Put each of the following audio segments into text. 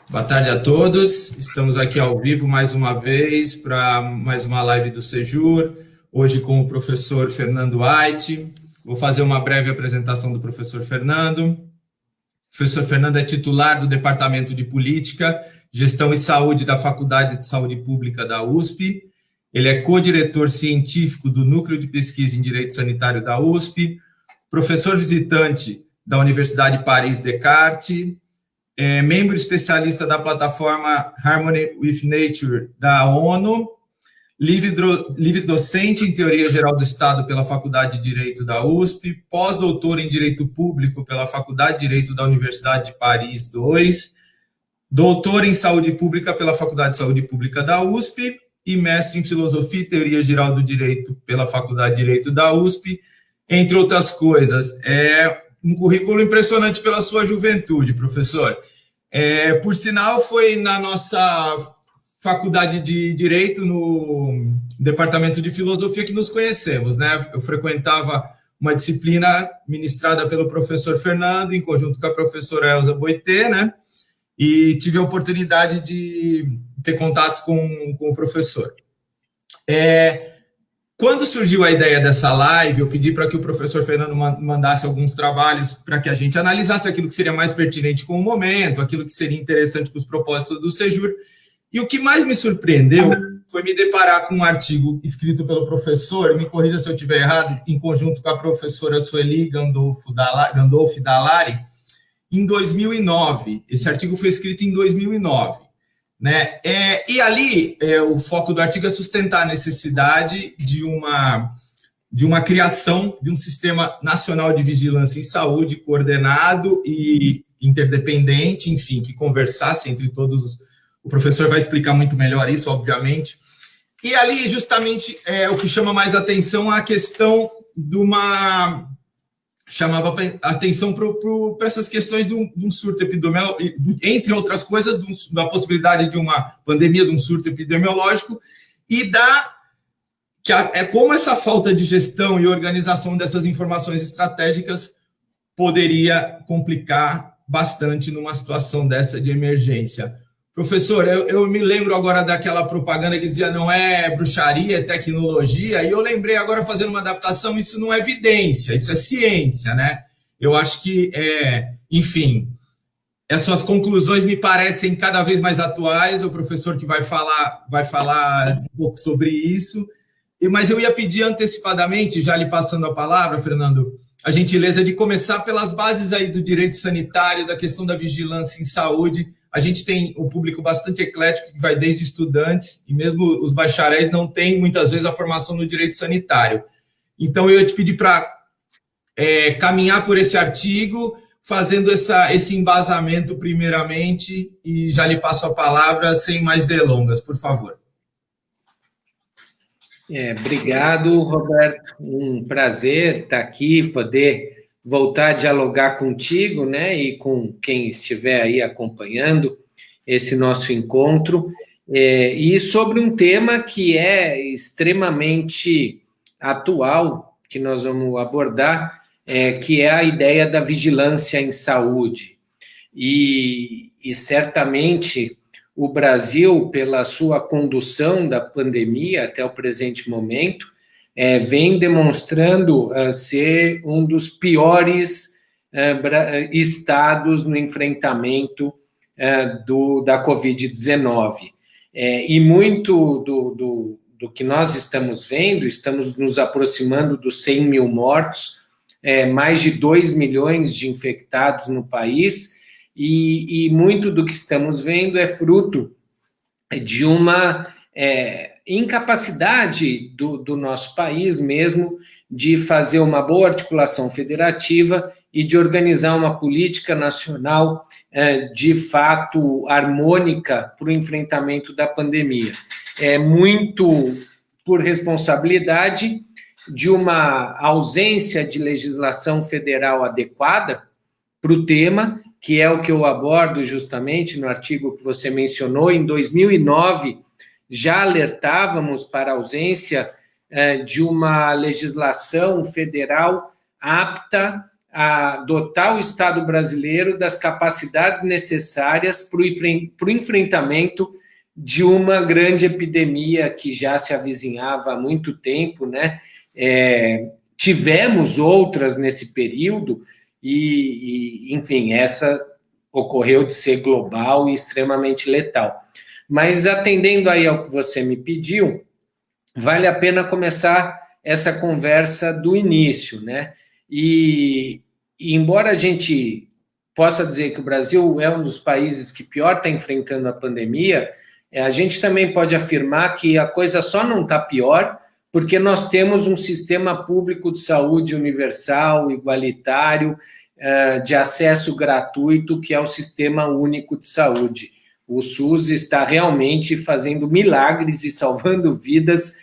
Boa tarde a todos. Estamos aqui ao vivo mais uma vez para mais uma live do Sejur, hoje com o professor Fernando White. Vou fazer uma breve apresentação do professor Fernando. O professor Fernando é titular do Departamento de Política, Gestão e Saúde da Faculdade de Saúde Pública da USP. Ele é co-diretor científico do Núcleo de Pesquisa em Direito Sanitário da USP, professor visitante da Universidade Paris Descartes, membro especialista da plataforma Harmony with Nature da ONU, livre docente em Teoria Geral do Estado pela Faculdade de Direito da USP, pós-doutor em Direito Público pela Faculdade de Direito da Universidade de Paris II, doutor em Saúde Pública pela Faculdade de Saúde Pública da USP e mestre em Filosofia e Teoria Geral do Direito pela Faculdade de Direito da USP, entre outras coisas. Um currículo impressionante pela sua juventude, professor. Por sinal, foi na nossa faculdade de Direito, no Departamento de Filosofia, que nos conhecemos, né? Eu frequentava uma disciplina ministrada pelo professor Fernando, em conjunto com a professora Elza Boitê, né? E tive a oportunidade de ter contato com o professor. Quando surgiu a ideia dessa live, eu pedi para que o professor Fernando mandasse alguns trabalhos para que a gente analisasse aquilo que seria mais pertinente com o momento, aquilo que seria interessante com os propósitos do Sejur. E o que mais me surpreendeu foi me deparar com um artigo escrito pelo professor, me corrija se eu estiver errado, em conjunto com a professora Sueli Gandolfi Dallari, em 2009. Esse artigo foi escrito em 2009. Né? E ali, o foco do artigo é sustentar a necessidade de uma criação de um sistema nacional de vigilância em saúde coordenado e interdependente, enfim, que conversasse entre todos os... O professor vai explicar muito melhor isso, obviamente. E ali, justamente, o que chama mais atenção é a questão de uma... chamava atenção para essas questões de um surto epidemiológico, entre outras coisas, da possibilidade de uma pandemia, de um surto epidemiológico, e como essa falta de gestão e organização dessas informações estratégicas poderia complicar bastante numa situação dessa de emergência. Professor, eu me lembro agora daquela propaganda que dizia não é bruxaria, é tecnologia, e eu lembrei agora, fazendo uma adaptação, isso não é evidência, isso é ciência, né? Eu acho que, enfim, as suas conclusões me parecem cada vez mais atuais, o professor que vai falar um pouco sobre isso, mas eu ia pedir antecipadamente, já lhe passando a palavra, Fernando, a gentileza de começar pelas bases aí do direito sanitário, da questão da vigilância em saúde. A gente tem um público bastante eclético, que vai desde estudantes, e mesmo os bacharéis não têm, muitas vezes, a formação no direito sanitário. Então, eu ia te pedir para caminhar por esse artigo, fazendo esse embasamento primeiramente, e já lhe passo a palavra, sem mais delongas, por favor. Obrigado, Roberto. Um prazer estar aqui, poder voltar a dialogar contigo, né, e com quem estiver aí acompanhando esse nosso encontro, e sobre um tema que é extremamente atual, que nós vamos abordar, que é a ideia da vigilância em saúde. E certamente o Brasil, pela sua condução da pandemia até o presente momento, vem demonstrando ser um dos piores estados no enfrentamento da Covid-19. E muito do que nós estamos vendo, estamos nos aproximando dos 100 mil mortos, mais de 2 milhões de infectados no país, e muito do que estamos vendo é fruto de uma incapacidade do nosso país mesmo de fazer uma boa articulação federativa e de organizar uma política nacional de fato harmônica para o enfrentamento da pandemia. É muito por responsabilidade de uma ausência de legislação federal adequada para o tema, que é o que eu abordo justamente no artigo que você mencionou. Em 2009, já alertávamos para a ausência de uma legislação federal apta a dotar o Estado brasileiro das capacidades necessárias para o enfrentamento de uma grande epidemia que já se avizinhava há muito tempo, né? Tivemos outras nesse período enfim, essa ocorreu de ser global e extremamente letal. Mas atendendo aí ao que você me pediu, vale a pena começar essa conversa do início, né? E embora a gente possa dizer que o Brasil é um dos países que pior está enfrentando a pandemia, a gente também pode afirmar que a coisa só não está pior porque nós temos um sistema público de saúde universal, igualitário, de acesso gratuito, que é o Sistema Único de Saúde. O SUS está realmente fazendo milagres e salvando vidas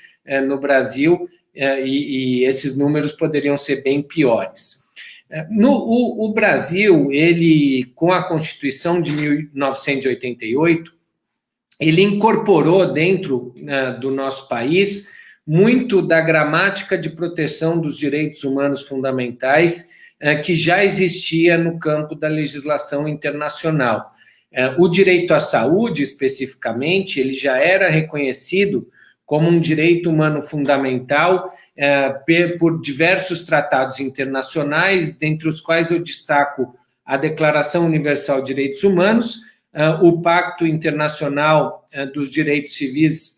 no Brasil, e esses números poderiam ser bem piores. O Brasil, ele, com a Constituição de 1988, ele incorporou dentro do nosso país muito da gramática de proteção dos direitos humanos fundamentais que já existia no campo da legislação internacional. O direito à saúde, especificamente, ele já era reconhecido como um direito humano fundamental por diversos tratados internacionais, dentre os quais eu destaco a Declaração Universal de Direitos Humanos, o Pacto Internacional dos Direitos Civis,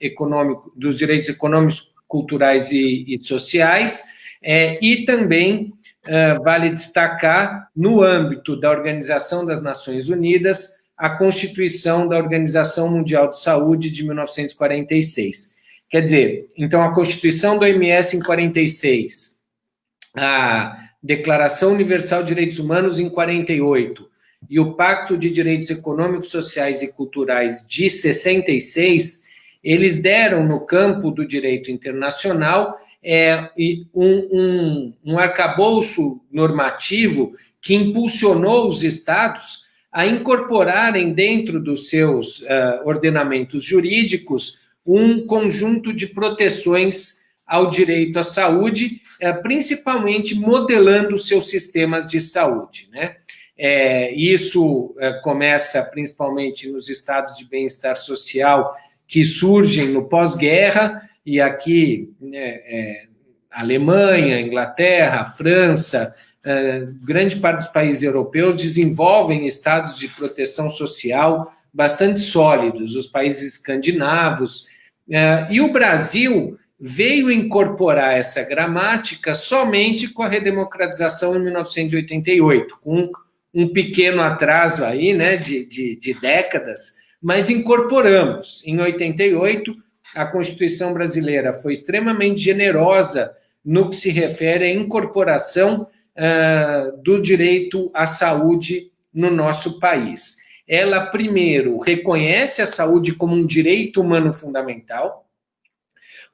dos Direitos Econômicos, Culturais e Sociais, e também vale destacar, no âmbito da Organização das Nações Unidas, a Constituição da Organização Mundial de Saúde de 1946. Quer dizer, então a Constituição da OMS em 46, a Declaração Universal de Direitos Humanos em 48 e o Pacto de Direitos Econômicos, Sociais e Culturais de 66, eles deram no campo do direito internacional um arcabouço normativo que impulsionou os estados a incorporarem dentro dos seus ordenamentos jurídicos um conjunto de proteções ao direito à saúde, principalmente modelando os seus sistemas de saúde, né? Isso começa principalmente nos estados de bem-estar social que surgem no pós-guerra, e aqui Alemanha, Inglaterra, França, grande parte dos países europeus desenvolvem estados de proteção social bastante sólidos, os países escandinavos, e o Brasil veio incorporar essa gramática somente com a redemocratização em 1988, com um pequeno atraso aí, né, de décadas, mas incorporamos. Em 88, a Constituição brasileira foi extremamente generosa no que se refere à incorporação do direito à saúde no nosso país. Ela, primeiro, reconhece a saúde como um direito humano fundamental,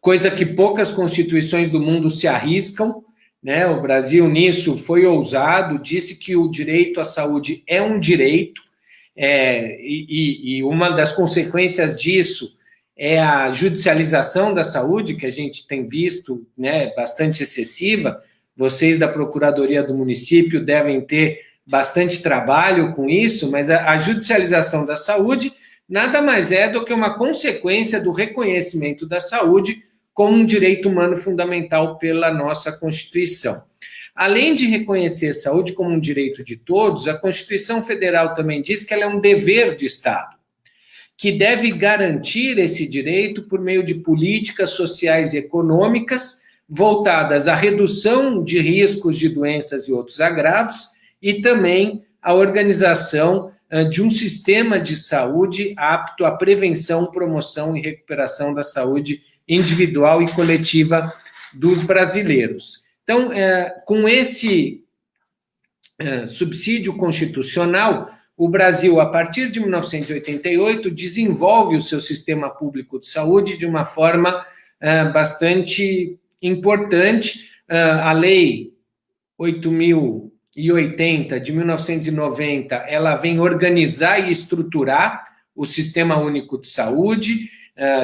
coisa que poucas constituições do mundo se arriscam, né? O Brasil, nisso, foi ousado, disse que o direito à saúde é um direito, e uma das consequências disso é a judicialização da saúde, que a gente tem visto, né, bastante excessiva. Vocês da Procuradoria do Município devem ter bastante trabalho com isso, mas a judicialização da saúde nada mais é do que uma consequência do reconhecimento da saúde como um direito humano fundamental pela nossa Constituição. Além de reconhecer a saúde como um direito de todos, a Constituição Federal também diz que ela é um dever de Estado, que deve garantir esse direito por meio de políticas sociais e econômicas voltadas à redução de riscos de doenças e outros agravos e também à organização de um sistema de saúde apto à prevenção, promoção e recuperação da saúde individual e coletiva dos brasileiros. Então, com esse subsídio constitucional, o Brasil, a partir de 1988, desenvolve o seu sistema público de saúde de uma forma bastante importante. A Lei 8.080, de 1990, ela vem organizar e estruturar o Sistema Único de Saúde.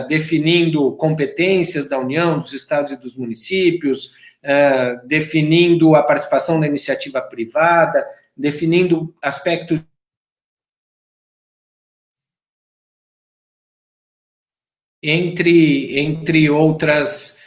definindo competências da União, dos estados e dos municípios, definindo a participação da iniciativa privada, definindo aspectos entre outras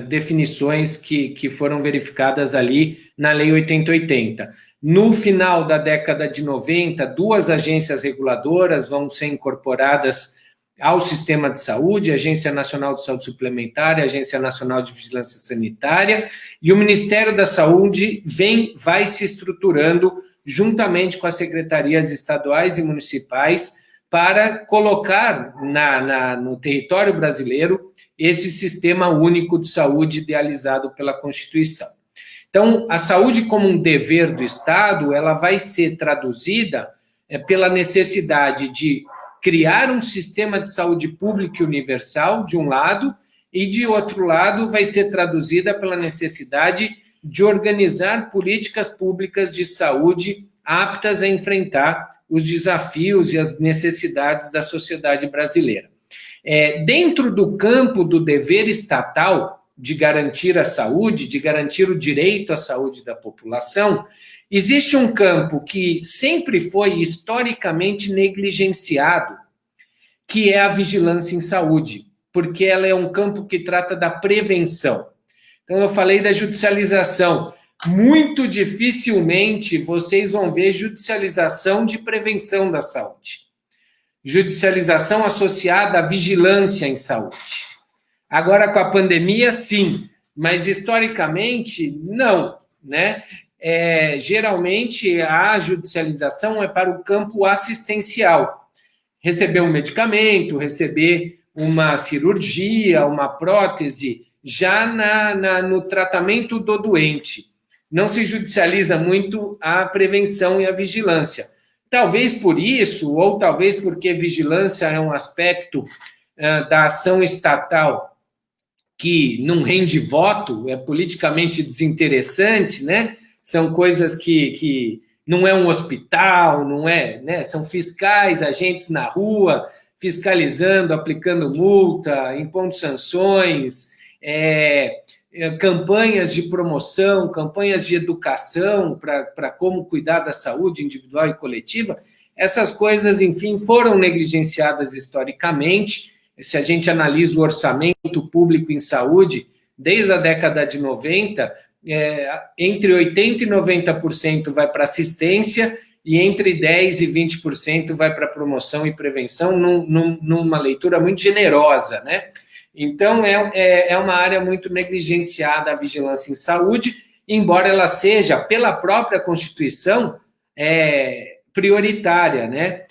definições que foram verificadas ali na Lei 8080. No final da década de 90, 2 agências reguladoras vão ser incorporadas ao sistema de saúde, a Agência Nacional de Saúde Suplementar, a Agência Nacional de Vigilância Sanitária, e o Ministério da Saúde vai se estruturando juntamente com as secretarias estaduais e municipais para colocar no território brasileiro esse sistema único de saúde idealizado pela Constituição. Então, a saúde como um dever do Estado, ela vai ser traduzida pela necessidade de criar um sistema de saúde pública e universal, de um lado, e, de outro lado, vai ser traduzida pela necessidade de organizar políticas públicas de saúde aptas a enfrentar os desafios e as necessidades da sociedade brasileira. Dentro do campo do dever estatal de garantir a saúde, de garantir o direito à saúde da população, existe um campo que sempre foi historicamente negligenciado, que é a vigilância em saúde, porque ela é um campo que trata da prevenção. Então, eu falei da judicialização. Muito dificilmente vocês vão ver judicialização de prevenção da saúde. Judicialização associada à vigilância em saúde. Agora, com a pandemia, sim, mas historicamente, não, né? Geralmente, a judicialização é para o campo assistencial. Receber um medicamento, receber uma cirurgia, uma prótese, já no tratamento do doente. Não se judicializa muito a prevenção e a vigilância. Talvez por isso, ou talvez porque vigilância é um aspecto da ação estatal que não rende voto, é politicamente desinteressante, né? São coisas que não é um hospital, não é, né? São fiscais, agentes na rua, fiscalizando, aplicando multa, impondo sanções, campanhas de promoção, campanhas de educação para como cuidar da saúde individual e coletiva. Essas coisas, enfim, foram negligenciadas historicamente. Se a gente analisa o orçamento público em saúde, desde a década de 90, entre 80% e 90% vai para assistência e entre 10% e 20% vai para promoção e prevenção, numa leitura muito generosa, né? Então, é uma área muito negligenciada a vigilância em saúde, embora ela seja, pela própria Constituição, prioritária, né?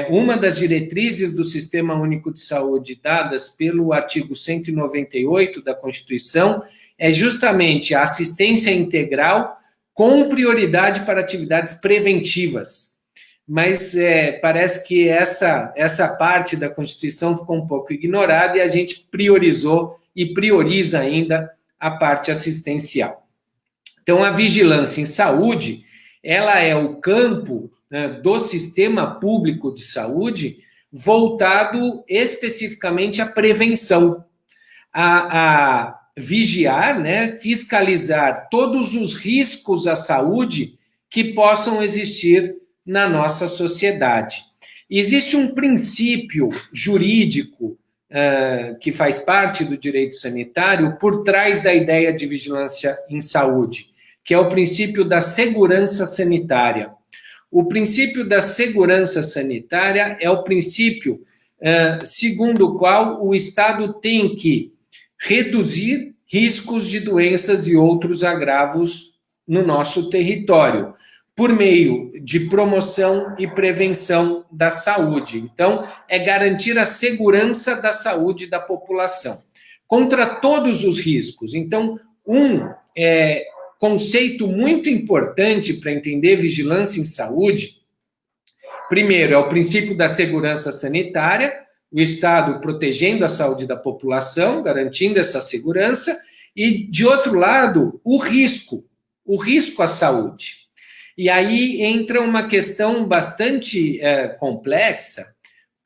Uma das diretrizes do Sistema Único de Saúde dadas pelo artigo 198 da Constituição é justamente a assistência integral com prioridade para atividades preventivas. Mas parece que essa parte da Constituição ficou um pouco ignorada e a gente priorizou e prioriza ainda a parte assistencial. Então, a vigilância em saúde, ela é o campo do sistema público de saúde voltado especificamente à prevenção, a vigiar, né, fiscalizar todos os riscos à saúde que possam existir na nossa sociedade. Existe um princípio jurídico que faz parte do direito sanitário por trás da ideia de vigilância em saúde, que é o princípio da segurança sanitária. O princípio da segurança sanitária é o princípio segundo o qual o Estado tem que reduzir riscos de doenças e outros agravos no nosso território, por meio de promoção e prevenção da saúde. Então, é garantir a segurança da saúde da população, contra todos os riscos. Então, conceito muito importante para entender vigilância em saúde, primeiro, é o princípio da segurança sanitária, o Estado protegendo a saúde da população, garantindo essa segurança, e, de outro lado, o risco à saúde. E aí entra uma questão bastante complexa,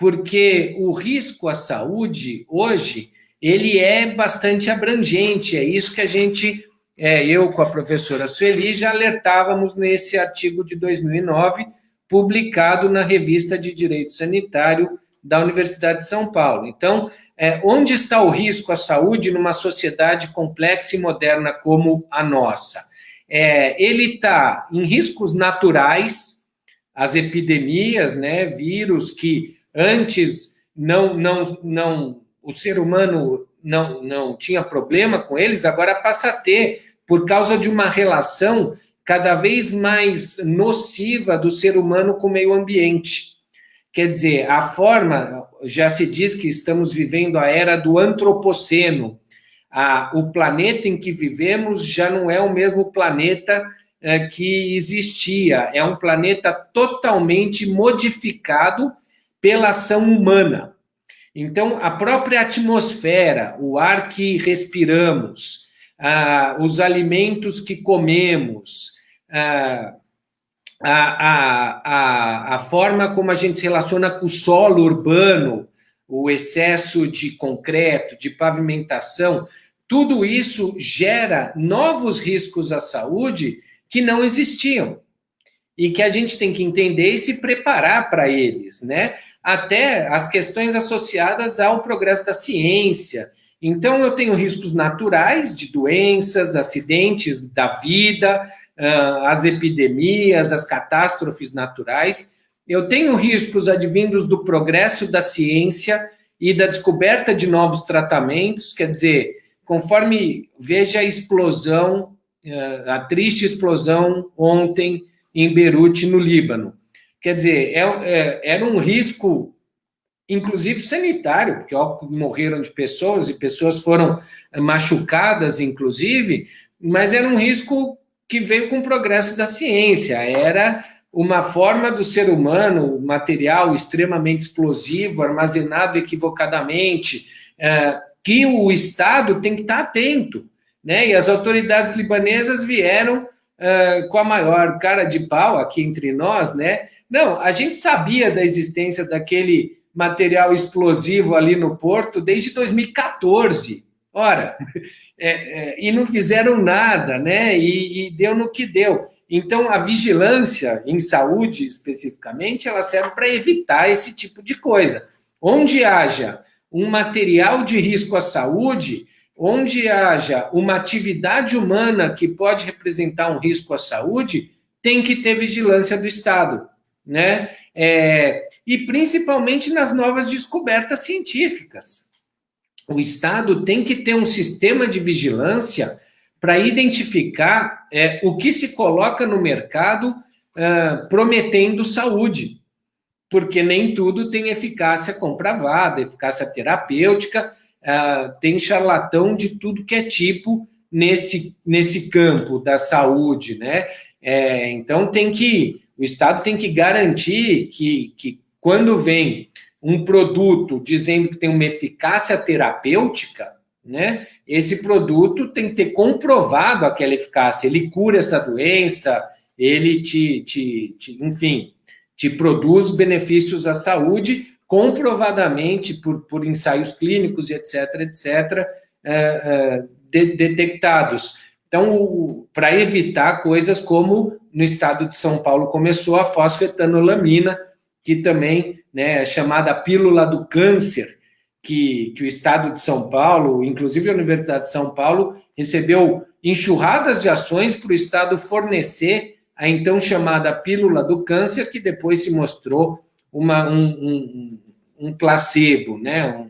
porque o risco à saúde, hoje, ele é bastante abrangente. É isso que a gente, eu com a professora Sueli, já alertávamos nesse artigo de 2009, publicado na Revista de Direito Sanitário da Universidade de São Paulo. Então, onde está o risco à saúde numa sociedade complexa e moderna como a nossa? Ele está em riscos naturais, as epidemias, né, vírus que antes o ser humano não tinha problema com eles, agora passa a ter, por causa de uma relação cada vez mais nociva do ser humano com o meio ambiente. Quer dizer, a forma, já se diz que estamos vivendo a era do antropoceno. O planeta em que vivemos já não é o mesmo planeta que existia. É um planeta totalmente modificado pela ação humana. Então, a própria atmosfera, o ar que respiramos, os alimentos que comemos, a forma como a gente se relaciona com o solo urbano, o excesso de concreto, de pavimentação, tudo isso gera novos riscos à saúde que não existiam e que a gente tem que entender e se preparar para eles, né? Até as questões associadas ao progresso da ciência. Então, eu tenho riscos naturais de doenças, acidentes da vida, as epidemias, as catástrofes naturais. Eu tenho riscos advindos do progresso da ciência e da descoberta de novos tratamentos, quer dizer, conforme veja a explosão, a triste explosão ontem em Beirute, no Líbano. Quer dizer, era um risco, inclusive sanitário, porque morreram de pessoas e pessoas foram machucadas, inclusive, mas era um risco que veio com o progresso da ciência. Era uma forma do ser humano, material extremamente explosivo, armazenado equivocadamente, que o Estado tem que estar atento, né? E as autoridades libanesas vieram com a maior cara de pau aqui entre nós, né? Não, a gente sabia da existência daquele material explosivo ali no porto desde 2014. Ora, e não fizeram nada, né? E deu no que deu. Então, a vigilância em saúde, especificamente, ela serve para evitar esse tipo de coisa. Onde haja um material de risco à saúde, onde haja uma atividade humana que pode representar um risco à saúde, tem que ter vigilância do Estado, né? E principalmente nas novas descobertas científicas. O Estado tem que ter um sistema de vigilância para identificar o que se coloca no mercado prometendo saúde, porque nem tudo tem eficácia comprovada, eficácia terapêutica, tem charlatão de tudo que é tipo nesse campo da saúde, né? Então o Estado tem que garantir que quando vem um produto dizendo que tem uma eficácia terapêutica, né, esse produto tem que ter comprovado aquela eficácia, ele cura essa doença, ele enfim, te produz benefícios à saúde, comprovadamente por ensaios clínicos e etc., detectados. Então, para evitar coisas como no estado de São Paulo começou a fosfetanolamina, que também, né, é chamada pílula do câncer, que o estado de São Paulo, inclusive a Universidade de São Paulo, recebeu enxurradas de ações para o estado fornecer a então chamada pílula do câncer, que depois se mostrou um placebo, né,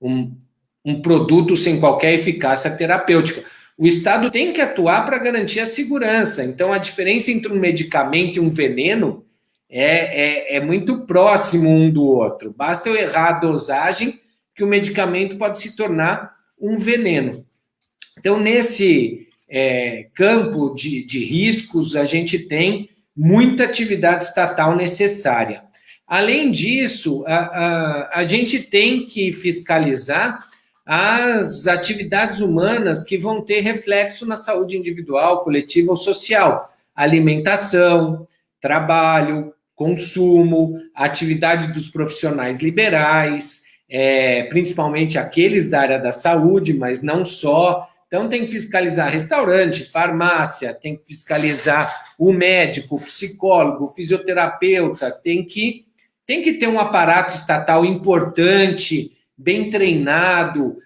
um produto sem qualquer eficácia terapêutica. O Estado tem que atuar para garantir a segurança. Então, a diferença entre um medicamento e um veneno é muito próximo um do outro. Basta eu errar a dosagem que o medicamento pode se tornar um veneno. Então, nesse campo de riscos, a gente tem muita atividade estatal necessária. Além disso, a gente tem que fiscalizar as atividades humanas que vão ter reflexo na saúde individual, coletiva ou social. Alimentação, trabalho, consumo, atividade dos profissionais liberais, principalmente aqueles da área da saúde, mas não só. Então, tem que fiscalizar restaurante, farmácia, tem que fiscalizar o médico, o psicólogo, o fisioterapeuta, tem que ter um aparato estatal importante, bem treinado,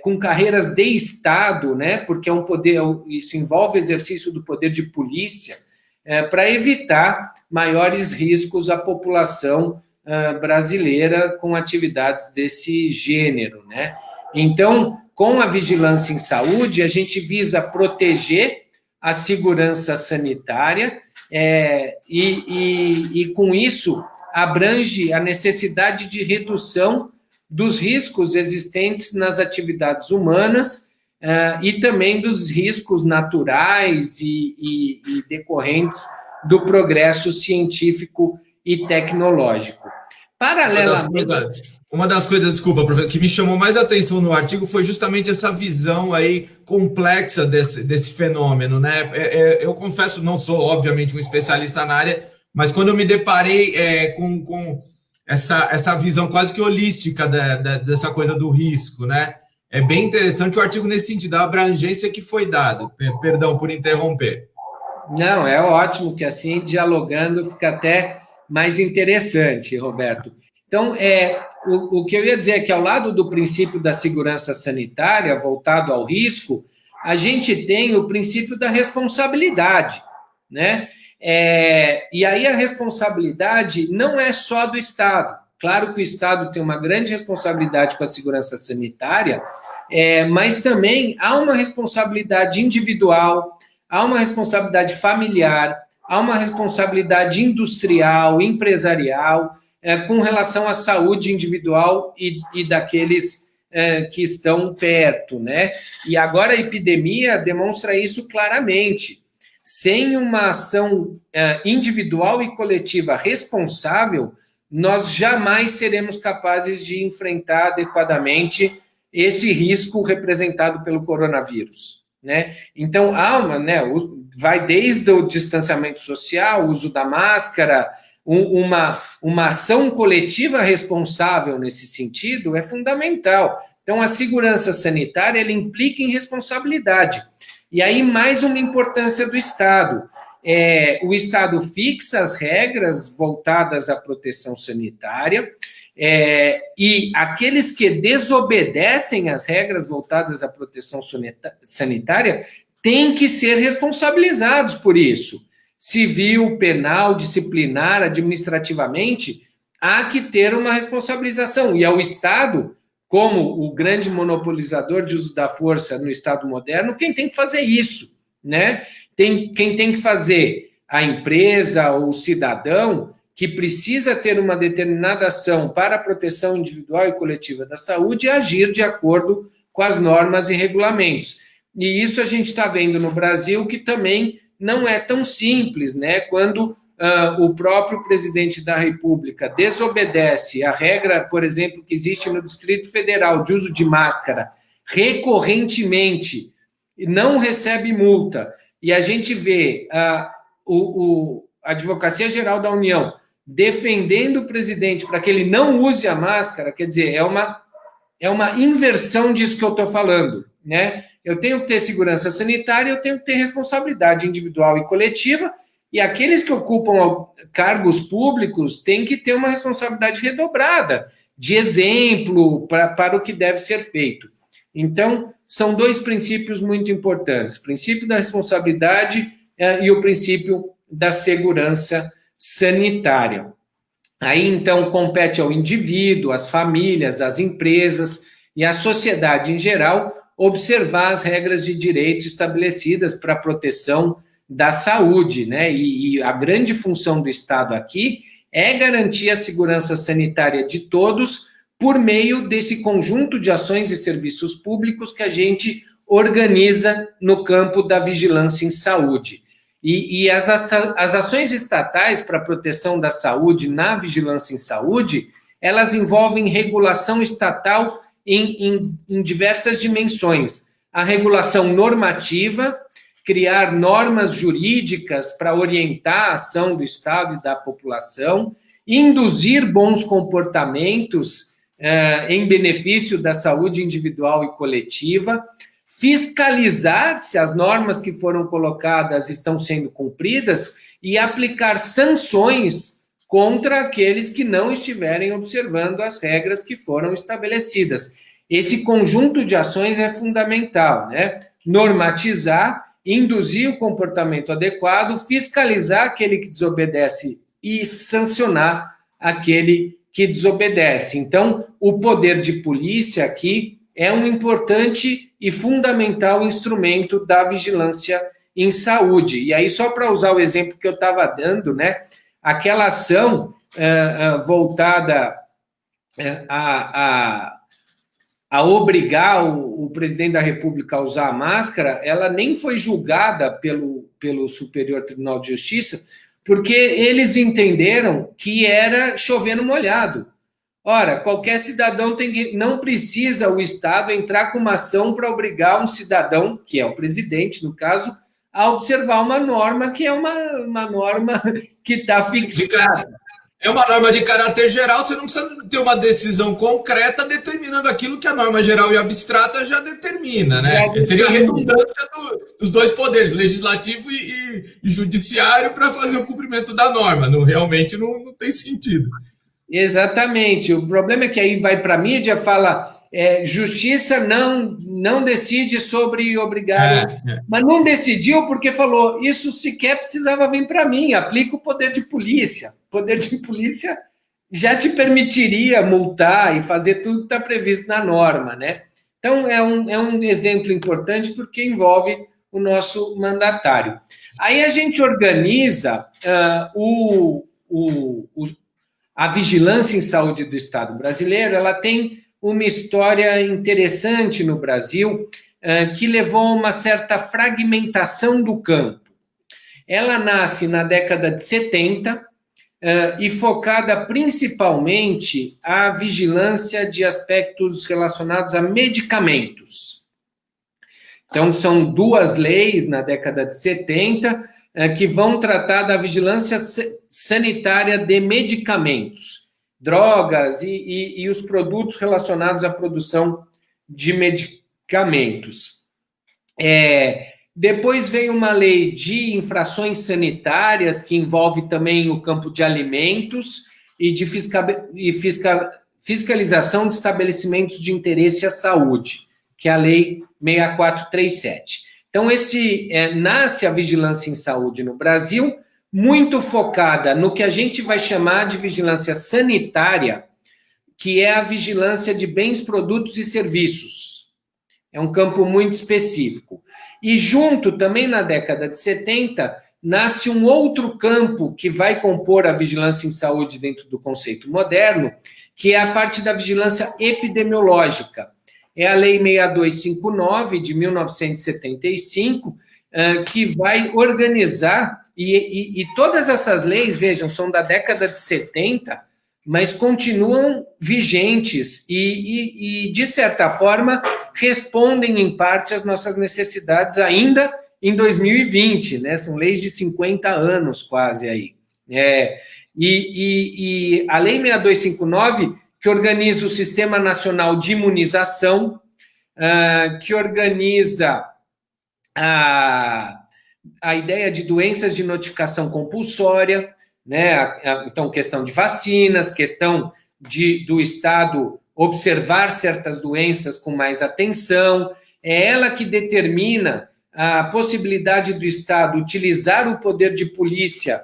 com carreiras de Estado, né? Porque isso envolve exercício do poder de polícia, para evitar maiores riscos à população brasileira com atividades desse gênero, né? Então, com a vigilância em saúde, a gente visa proteger a segurança sanitária e com isso, abrange a necessidade de redução dos riscos existentes nas atividades humanas e também dos riscos naturais e decorrentes do progresso científico e tecnológico. Paralelamente... Uma das coisas, desculpa, professor, que me chamou mais atenção no artigo foi justamente essa visão aí complexa desse fenômeno, né? Eu confesso, não sou, obviamente, um especialista na área, mas quando eu me deparei com essa visão quase que holística dessa coisa do risco, né? É bem interessante o artigo nesse sentido, a abrangência que foi dado. Perdão por interromper. Não, é ótimo que assim, dialogando, fica até mais interessante, Roberto. Então, o que eu ia dizer é que, ao lado do princípio da segurança sanitária, voltado ao risco, a gente tem o princípio da responsabilidade, né? E aí a responsabilidade não é só do Estado. Claro que o Estado tem uma grande responsabilidade com a segurança sanitária, mas também há uma responsabilidade individual, há uma responsabilidade familiar, há uma responsabilidade industrial, empresarial, com relação à saúde individual e daqueles que estão perto, né? E agora a epidemia demonstra isso claramente. Sem uma ação individual e coletiva responsável, nós jamais seremos capazes de enfrentar adequadamente esse risco representado pelo coronavírus, né? Então, vai desde o distanciamento social, o uso da máscara, uma ação coletiva responsável nesse sentido é fundamental. Então, a segurança sanitária, ela implica em responsabilidade. E aí, mais uma importância do Estado. O Estado fixa as regras voltadas à proteção sanitária, e aqueles que desobedecem às regras voltadas à proteção sanitária têm que ser responsabilizados por isso. Civil, penal, disciplinar, administrativamente, há que ter uma responsabilização. E ao Estado, como o grande monopolizador de uso da força no Estado moderno, quem tem que fazer isso, né? Quem tem que fazer? A empresa ou o cidadão que precisa ter uma determinada ação para a proteção individual e coletiva da saúde e agir de acordo com as normas e regulamentos. E isso a gente está vendo no Brasil, que também não é tão simples, né? Quando o próprio presidente da República desobedece a regra, por exemplo, que existe no Distrito Federal de uso de máscara recorrentemente, não recebe multa, e a gente vê a Advocacia Geral da União defendendo o presidente para que ele não use a máscara, quer dizer, é uma inversão disso que eu estou falando, né? Eu tenho que ter segurança sanitária, eu tenho que ter responsabilidade individual e coletiva, e aqueles que ocupam cargos públicos têm que ter uma responsabilidade redobrada, de exemplo para o que deve ser feito. Então, são dois princípios muito importantes, o princípio da responsabilidade e o princípio da segurança sanitária. Aí, então, compete ao indivíduo, às famílias, às empresas e à sociedade em geral observar as regras de direito estabelecidas para a proteção da saúde, né? E a grande função do Estado aqui é garantir a segurança sanitária de todos por meio desse conjunto de ações e serviços públicos que a gente organiza no campo da vigilância em saúde. E as ações estatais para a proteção da saúde na vigilância em saúde, elas envolvem regulação estatal em diversas dimensões. A regulação normativa, criar normas jurídicas para orientar a ação do Estado e da população, induzir bons comportamentos em benefício da saúde individual e coletiva, fiscalizar se as normas que foram colocadas estão sendo cumpridas e aplicar sanções contra aqueles que não estiverem observando as regras que foram estabelecidas. Esse conjunto de ações é fundamental, né? Normatizar, induzir o comportamento adequado, fiscalizar aquele que desobedece e sancionar aquele que desobedece. Então, o poder de polícia aqui é um importante e fundamental instrumento da vigilância em saúde. E aí, só para usar o exemplo que eu estava dando, né? Aquela ação voltada a obrigar o presidente da República a usar a máscara, ela nem foi julgada pelo Superior Tribunal de Justiça, porque eles entenderam que era chover no molhado. Ora, qualquer cidadão não precisa o Estado entrar com uma ação para obrigar um cidadão, que é o presidente, no caso, a observar uma norma que é uma norma que está fixada. É uma norma de caráter geral, você não precisa ter uma decisão concreta determinando aquilo que a norma geral e abstrata já determina, né? Seria a redundância dos dois poderes, legislativo e judiciário, para fazer o cumprimento da norma. Realmente não tem sentido. Exatamente. O problema é que aí vai para a mídia, fala justiça não decide sobre obrigar. Mas não decidiu porque falou, isso sequer precisava vir para mim, aplica o poder de polícia. O poder de polícia já te permitiria multar e fazer tudo que está previsto na norma, né? Então, é um exemplo importante porque envolve o nosso mandatário. Aí a gente organiza a vigilância em saúde do Estado brasileiro. Ela tem uma história interessante no Brasil, que levou a uma certa fragmentação do campo. Ela nasce na década de 70 e focada principalmente à vigilância de aspectos relacionados a medicamentos. Então, são duas leis na década de 70 que vão tratar da vigilância sanitária de medicamentos, drogas e os produtos relacionados à produção de medicamentos. Depois veio uma lei de infrações sanitárias, que envolve também o campo de alimentos e de fiscalização de estabelecimentos de interesse à saúde, que é a Lei 6437. Então, nasce a vigilância em saúde no Brasil, muito focada no que a gente vai chamar de vigilância sanitária, que é a vigilância de bens, produtos e serviços. É um campo muito específico. E junto, também na década de 70, nasce um outro campo que vai compor a vigilância em saúde dentro do conceito moderno, que é a parte da vigilância epidemiológica. É a Lei 6259, de 1975, que vai organizar, e todas essas leis, vejam, são da década de 70, mas continuam vigentes e de certa forma, respondem em parte às nossas necessidades ainda em 2020, né? São leis de 50 anos quase aí. E a Lei 6259, que organiza o Sistema Nacional de Imunização, que organiza a ideia de doenças de notificação compulsória, né? Então, questão de vacinas, questão do Estado observar certas doenças com mais atenção. É ela que determina a possibilidade do Estado utilizar o poder de polícia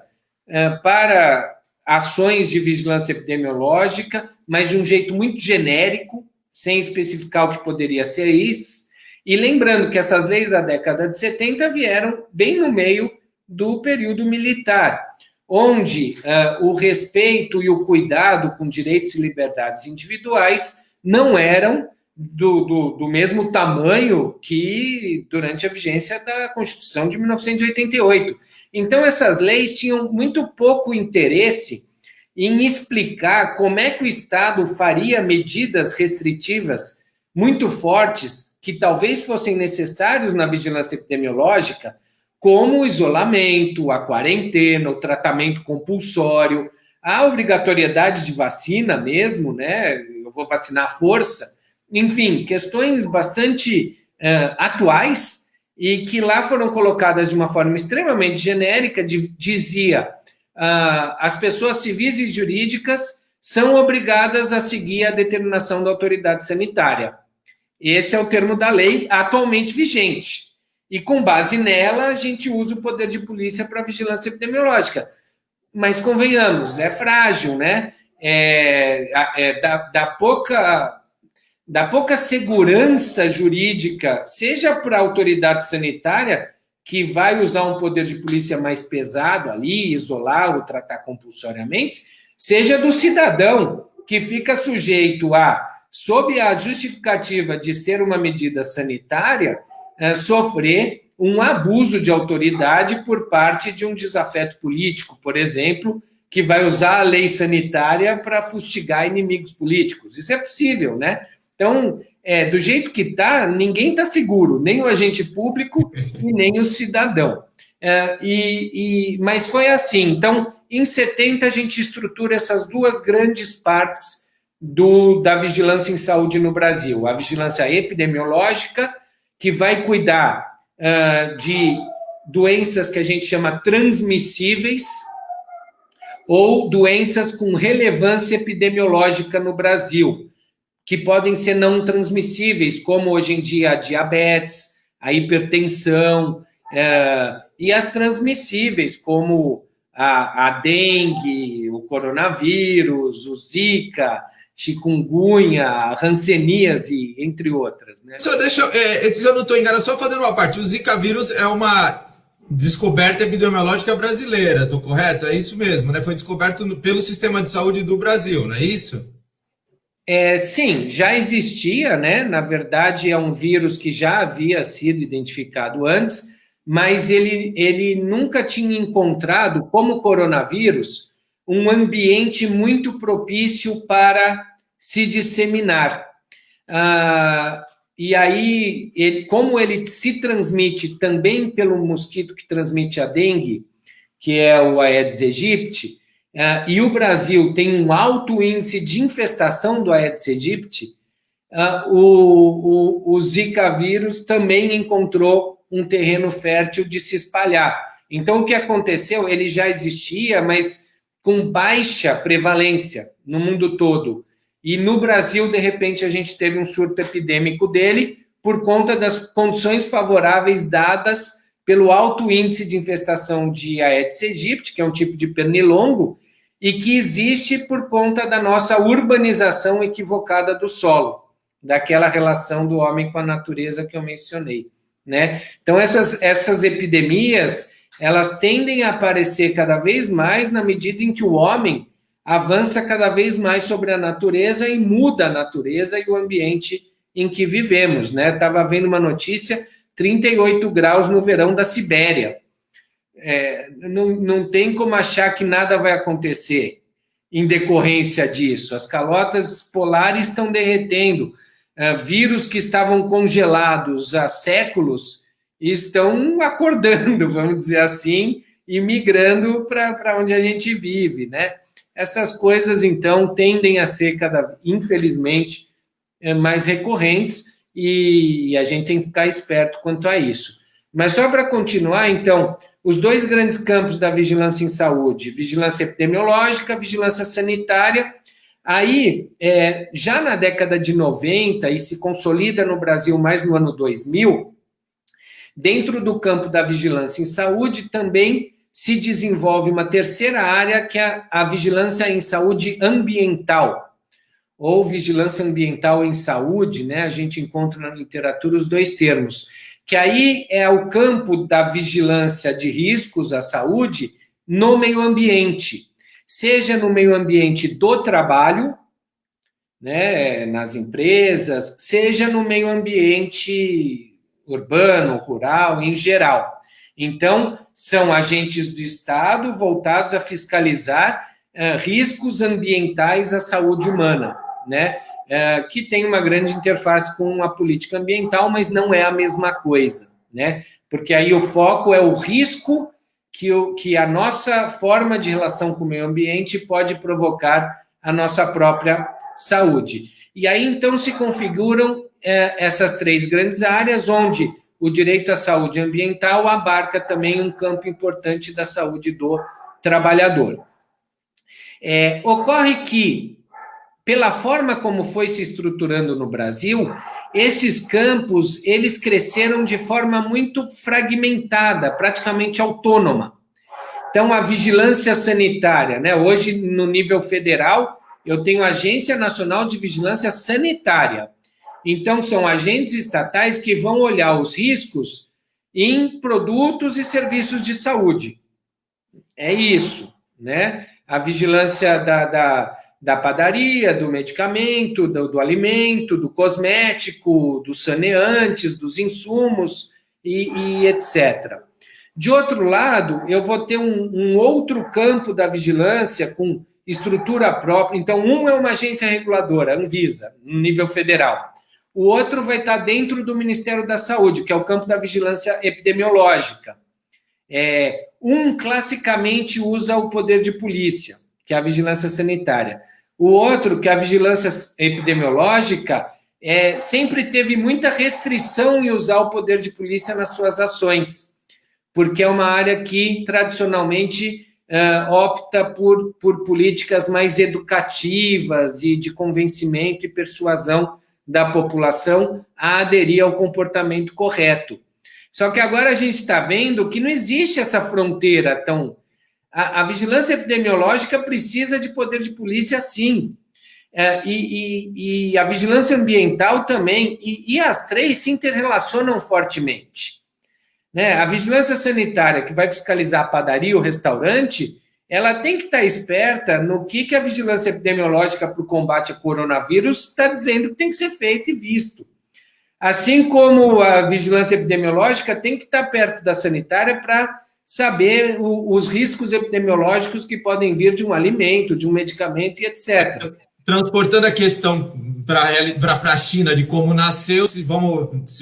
para ações de vigilância epidemiológica, mas de um jeito muito genérico, sem especificar o que poderia ser isso. E lembrando que essas leis da década de 70 vieram bem no meio do período militar, onde o respeito e o cuidado com direitos e liberdades individuais não eram do mesmo tamanho que durante a vigência da Constituição de 1988. Então, essas leis tinham muito pouco interesse em explicar como é que o Estado faria medidas restritivas muito fortes, que talvez fossem necessários na vigilância epidemiológica, como o isolamento, a quarentena, o tratamento compulsório, a obrigatoriedade de vacina mesmo, né? Eu vou vacinar à força, enfim, questões bastante atuais e que lá foram colocadas de uma forma extremamente genérica, dizia as pessoas civis e jurídicas são obrigadas a seguir a determinação da autoridade sanitária. Esse é o termo da lei atualmente vigente. E com base nela, a gente usa o poder de polícia para vigilância epidemiológica. Mas convenhamos, é frágil, né? Da pouca segurança jurídica, seja para a autoridade sanitária, que vai usar um poder de polícia mais pesado ali, isolar ou tratar compulsoriamente, seja do cidadão, que fica sujeito a, sob a justificativa de ser uma medida sanitária, sofrer um abuso de autoridade por parte de um desafeto político, por exemplo, que vai usar a lei sanitária para fustigar inimigos políticos. Isso é possível, né? Então, do jeito que está, ninguém está seguro, nem o agente público e nem o cidadão. Mas foi assim. Então, em 70, a gente estrutura essas duas grandes partes da vigilância em saúde no Brasil. A vigilância epidemiológica, que vai cuidar de doenças que a gente chama transmissíveis ou doenças com relevância epidemiológica no Brasil, que podem ser não transmissíveis, como hoje em dia a diabetes, a hipertensão, e as transmissíveis, como a dengue, o coronavírus, o Zika, chikungunya, hanseníase, entre outras. Né? Se eu não estou enganado, só fazendo uma parte, o Zika vírus é uma descoberta epidemiológica brasileira, estou correto? É isso mesmo, né? Foi descoberto pelo Sistema de Saúde do Brasil, não é isso? Sim, já existia, né? Na verdade, é um vírus que já havia sido identificado antes, mas ele nunca tinha encontrado, como coronavírus, um ambiente muito propício para se disseminar. E aí, como ele se transmite também pelo mosquito que transmite a dengue, que é o Aedes aegypti, e o Brasil tem um alto índice de infestação do Aedes aegypti, o Zika vírus também encontrou um terreno fértil de se espalhar. Então, o que aconteceu? Ele já existia, mas com baixa prevalência no mundo todo. E no Brasil, de repente, a gente teve um surto epidêmico dele por conta das condições favoráveis dadas pelo alto índice de infestação de Aedes aegypti, que é um tipo de pernilongo, e que existe por conta da nossa urbanização equivocada do solo, daquela relação do homem com a natureza que eu mencionei, né? Então, essas epidemias, elas tendem a aparecer cada vez mais na medida em que o homem avança cada vez mais sobre a natureza e muda a natureza e o ambiente em que vivemos, né? Estava vendo uma notícia, 38 graus no verão da Sibéria. Não tem como achar que nada vai acontecer em decorrência disso. As calotas polares estão derretendo. Vírus que estavam congelados há séculos estão acordando, vamos dizer assim, e migrando para onde a gente vive, né? Essas coisas, então, tendem a ser, infelizmente, mais recorrentes e a gente tem que ficar esperto quanto a isso. Mas só para continuar, então, os dois grandes campos da vigilância em saúde, vigilância epidemiológica, vigilância sanitária. Aí, já na década de 90, e se consolida no Brasil mais no ano 2000, dentro do campo da vigilância em saúde também se desenvolve uma terceira área, que é a vigilância em saúde ambiental, ou vigilância ambiental em saúde, né? A gente encontra na literatura os dois termos, que aí é o campo da vigilância de riscos à saúde no meio ambiente, seja no meio ambiente do trabalho, né, nas empresas, seja no meio ambiente urbano, rural, em geral. Então, são agentes do Estado voltados a fiscalizar riscos ambientais à saúde humana, né? Que tem uma grande interface com a política ambiental, mas não é a mesma coisa, né? porque aí o foco é o risco que a nossa forma de relação com o meio ambiente pode provocar a nossa própria saúde. E aí, então, se configuram essas 3 grandes áreas, onde o direito à saúde ambiental abarca também um campo importante da saúde do trabalhador. Ocorre que, pela forma como foi se estruturando no Brasil, esses campos, eles cresceram de forma muito fragmentada, praticamente autônoma. Então, a vigilância sanitária, né? Hoje, no nível federal, eu tenho a Agência Nacional de Vigilância Sanitária. Então, são agentes estatais que vão olhar os riscos em produtos e serviços de saúde. É isso, né? A vigilância da padaria, do medicamento, do alimento, do cosmético, dos saneantes, dos insumos e etc. De outro lado, eu vou ter um outro campo da vigilância com estrutura própria. Então, um é uma agência reguladora, Anvisa, no nível federal. O outro vai estar dentro do Ministério da Saúde, que é o campo da vigilância epidemiológica. Um classicamente usa o poder de polícia, que é a vigilância sanitária. O outro, que é a vigilância epidemiológica, sempre teve muita restrição em usar o poder de polícia nas suas ações, porque é uma área que, tradicionalmente, opta por políticas mais educativas e de convencimento e persuasão da população a aderir ao comportamento correto. Só que agora a gente está vendo que não existe essa fronteira tão... A vigilância epidemiológica precisa de poder de polícia, sim. E a vigilância ambiental também. E as 3 se interrelacionam fortemente. Né? A vigilância sanitária, que vai fiscalizar a padaria ou restaurante, ela tem que estar esperta no que a vigilância epidemiológica para o combate ao coronavírus está dizendo que tem que ser feito e visto. Assim como a vigilância epidemiológica tem que estar perto da sanitária para saber os riscos epidemiológicos que podem vir de um alimento, de um medicamento e etc. Transportando a questão para a China de como nasceu,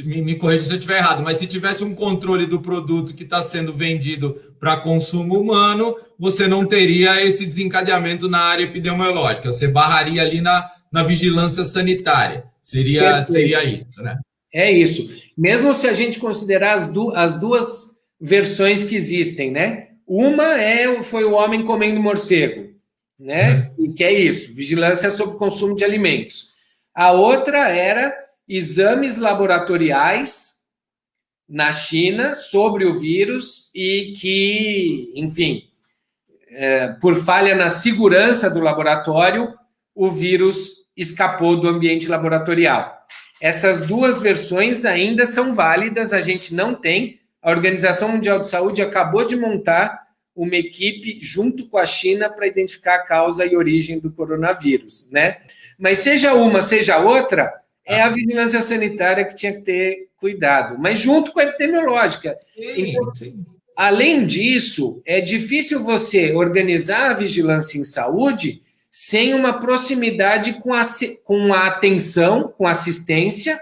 me corrija se eu estiver errado, mas se tivesse um controle do produto que está sendo vendido para consumo humano, você não teria esse desencadeamento na área epidemiológica, você barraria ali na vigilância sanitária. Seria isso, né? É isso. Mesmo se a gente considerar as duas versões que existem, né? Uma foi o homem comendo morcego, né? E que é isso, vigilância sobre o consumo de alimentos. A outra era exames laboratoriais na China sobre o vírus e que, enfim, por falha na segurança do laboratório, o vírus escapou do ambiente laboratorial. Essas 2 versões ainda são válidas, a gente não tem. A Organização Mundial de Saúde acabou de montar uma equipe junto com a China para identificar a causa e origem do coronavírus, né? Mas seja uma, seja outra, é a vigilância sanitária que tinha que ter cuidado, mas junto com a epidemiológica. Então, além disso, é difícil você organizar a vigilância em saúde sem uma proximidade com a atenção, com a assistência,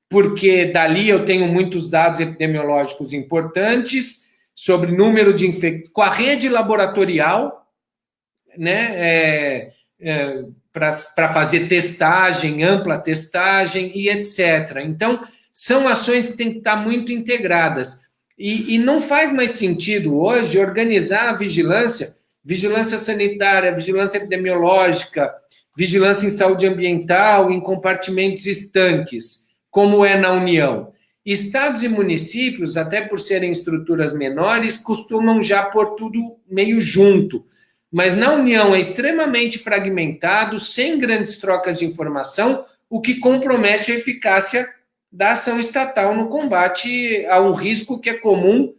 porque dali eu tenho muitos dados epidemiológicos importantes sobre número de infectados, com a rede laboratorial, né, para fazer testagem, ampla testagem e etc. Então, são ações que têm que estar muito integradas. E não faz mais sentido hoje organizar a vigilância sanitária, vigilância epidemiológica, vigilância em saúde ambiental, em compartimentos estanques, como é na União. Estados e municípios, até por serem estruturas menores, costumam já pôr tudo meio junto. Mas na União é extremamente fragmentado, sem grandes trocas de informação, o que compromete a eficácia da ação estatal no combate a um risco que é comum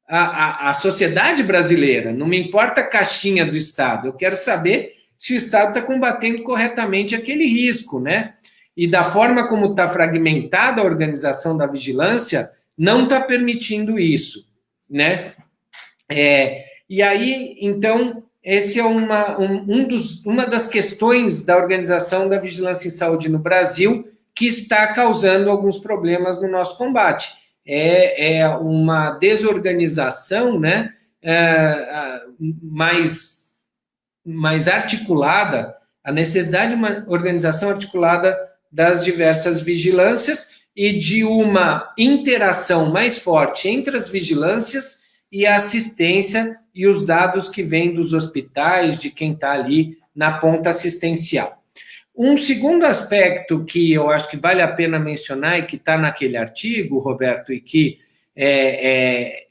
à sociedade brasileira. Não me importa a caixinha do Estado, eu quero saber se o Estado está combatendo corretamente aquele risco, né? E da forma como está fragmentada a organização da vigilância, não está permitindo isso, né? E aí, então, esse é uma das questões da organização da vigilância em saúde no Brasil que está causando alguns problemas no nosso combate. é uma desorganização, né, mais articulada, a necessidade de uma organização articulada das diversas vigilâncias e de uma interação mais forte entre as vigilâncias e a assistência e os dados que vêm dos hospitais, de quem está ali na ponta assistencial. Um segundo aspecto que eu acho que vale a pena mencionar e que está naquele artigo, Roberto, e que é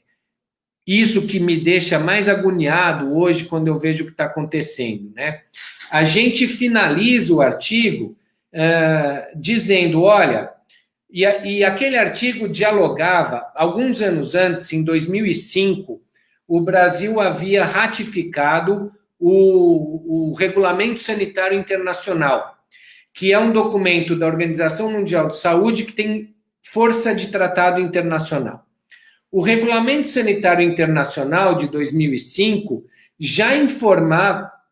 isso que me deixa mais agoniado hoje quando eu vejo o que está acontecendo, né? A gente finaliza o artigo dizendo, olha, e aquele artigo dialogava, alguns anos antes, em 2005, o Brasil havia ratificado o Regulamento Sanitário Internacional, que é um documento da Organização Mundial de Saúde que tem força de tratado internacional. O Regulamento Sanitário Internacional de 2005 já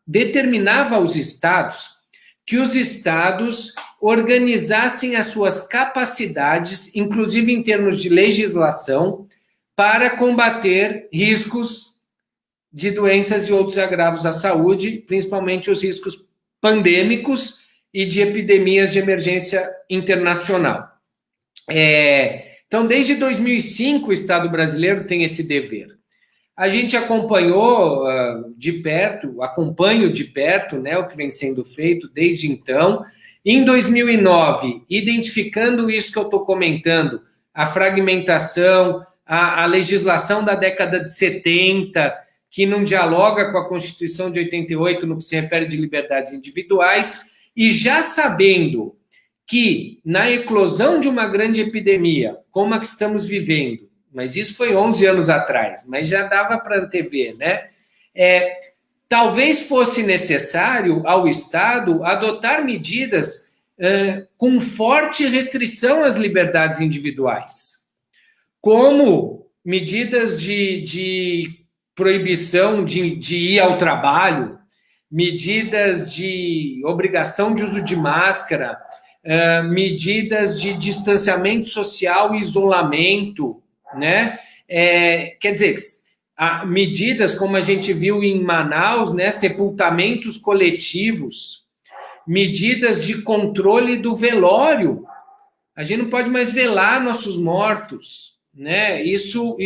determinava aos estados que os estados organizassem as suas capacidades, inclusive em termos de legislação, para combater riscos de doenças e outros agravos à saúde, principalmente os riscos pandêmicos e de epidemias de emergência internacional. Então, desde 2005, o Estado brasileiro tem esse dever. A gente acompanhou acompanho de perto, né, o que vem sendo feito desde então. Em 2009, identificando isso que eu estou comentando, a fragmentação, a legislação da década de 70, que não dialoga com a Constituição de 88 no que se refere de liberdades individuais, e já sabendo que na eclosão de uma grande epidemia, como a que estamos vivendo, mas isso foi 11 anos atrás, mas já dava para antever, né? Talvez fosse necessário ao Estado adotar medidas com forte restrição às liberdades individuais, como medidas de proibição de ir ao trabalho, medidas de obrigação de uso de máscara, medidas de distanciamento social e isolamento, né? Quer dizer, medidas como a gente viu em Manaus, né? Sepultamentos coletivos, medidas de controle do velório. A gente não pode mais velar nossos mortos, né? Isso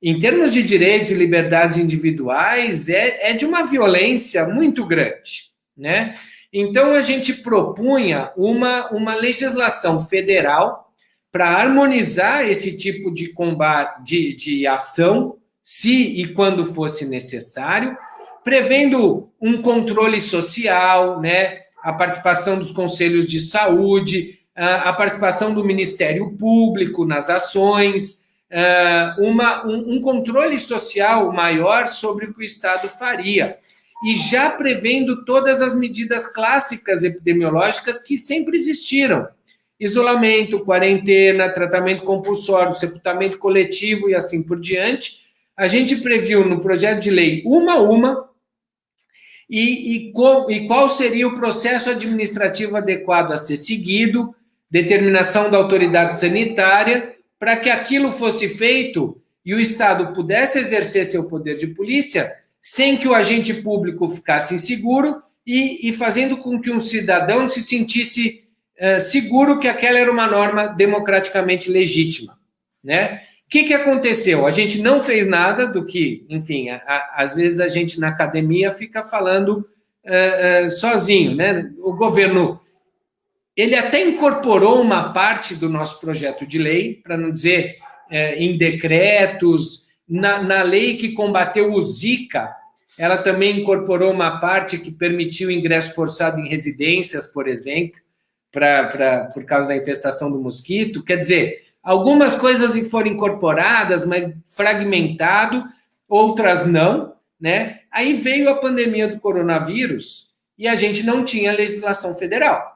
em termos de direitos e liberdades individuais, é de uma violência muito grande, né? Então, a gente propunha uma legislação federal para harmonizar esse tipo de combate, de ação, se e quando fosse necessário, prevendo um controle social, né? A participação dos conselhos de saúde, a participação do Ministério Público nas ações, um controle social maior sobre o que o Estado faria, e já prevendo todas as medidas clássicas epidemiológicas que sempre existiram: isolamento, quarentena, tratamento compulsório, sepultamento coletivo e assim por diante. A gente previu no projeto de lei uma a uma, e qual seria o processo administrativo adequado a ser seguido, determinação da autoridade sanitária, para que aquilo fosse feito e o Estado pudesse exercer seu poder de polícia sem que o agente público ficasse inseguro e fazendo com que um cidadão se sentisse seguro que aquela era uma norma democraticamente legítima, né? O que aconteceu? A gente não fez nada do que, enfim, às vezes a gente na academia fica falando sozinho, né? O governo, ele até incorporou uma parte do nosso projeto de lei, para não dizer em decretos, na lei que combateu o Zika, ela também incorporou uma parte que permitiu o ingresso forçado em residências, por exemplo, por causa da infestação do mosquito. Quer dizer, algumas coisas foram incorporadas, mas fragmentado, outras não, né? Aí veio a pandemia do coronavírus e a gente não tinha legislação federal.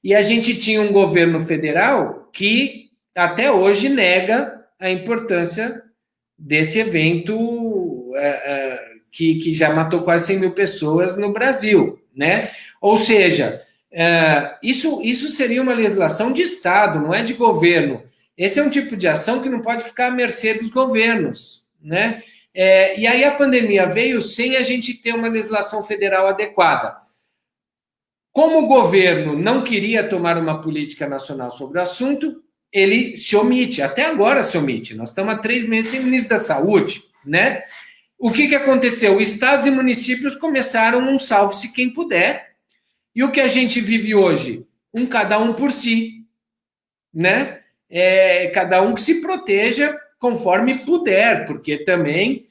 E a gente tinha um governo federal que até hoje nega a importância desse evento que já matou quase 100 mil pessoas no Brasil, né? Ou seja, isso seria uma legislação de Estado, não é de governo. Esse é um tipo de ação que não pode ficar à mercê dos governos, né? E aí a pandemia veio sem a gente ter uma legislação federal adequada. Como o governo não queria tomar uma política nacional sobre o assunto, ele se omite, até agora se omite. Nós estamos há 3 meses sem ministro da Saúde, né? O que aconteceu? Estados e municípios começaram um salve-se quem puder, e o que a gente vive hoje? Cada um por si, né? Cada um que se proteja conforme puder, porque também,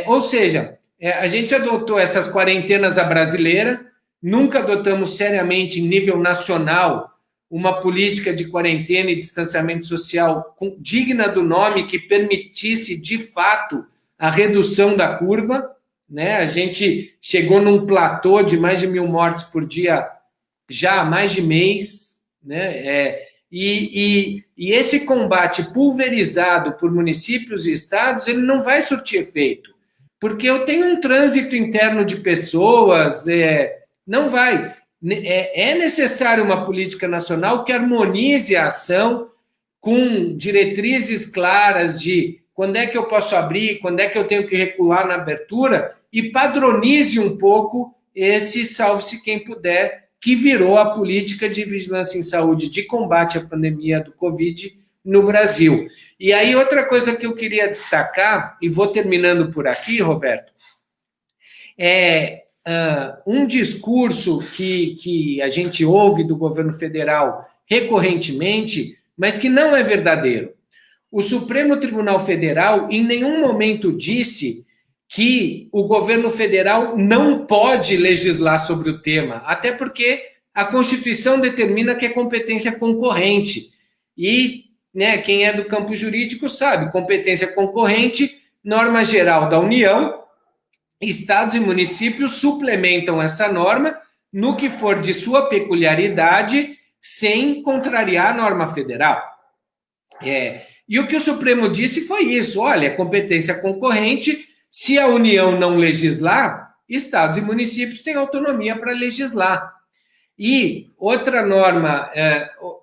ou seja, a gente adotou essas quarentenas à brasileira, nunca adotamos seriamente em nível nacional uma política de quarentena e distanciamento social digna do nome que permitisse, de fato, a redução da curva, né? A gente chegou num platô de mais de 1.000 mortes por dia já há mais de mês, né? E esse combate pulverizado por municípios e estados, ele não vai surtir efeito, porque eu tenho um trânsito interno de pessoas, não vai. É necessário uma política nacional que harmonize a ação com diretrizes claras de quando é que eu posso abrir, quando é que eu tenho que recuar na abertura e padronize um pouco esse salve-se quem puder, que virou a política de vigilância em saúde de combate à pandemia do Covid no Brasil. E aí outra coisa que eu queria destacar, e vou terminando por aqui, Roberto, um discurso que a gente ouve do governo federal recorrentemente, mas que não é verdadeiro. O Supremo Tribunal Federal em nenhum momento disse que o governo federal não pode legislar sobre o tema, até porque a Constituição determina que é competência concorrente. E, né, quem é do campo jurídico sabe, competência concorrente, norma geral da União, estados e municípios suplementam essa norma no que for de sua peculiaridade, sem contrariar a norma federal. E o que o Supremo disse foi isso: olha, competência concorrente, se a União não legislar, estados e municípios têm autonomia para legislar. E outra norma,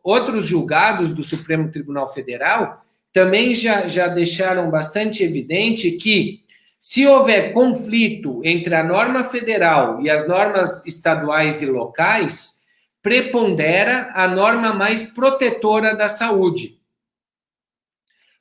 outros julgados do Supremo Tribunal Federal também já deixaram bastante evidente que, se houver conflito entre a norma federal e as normas estaduais e locais, prepondera a norma mais protetora da saúde.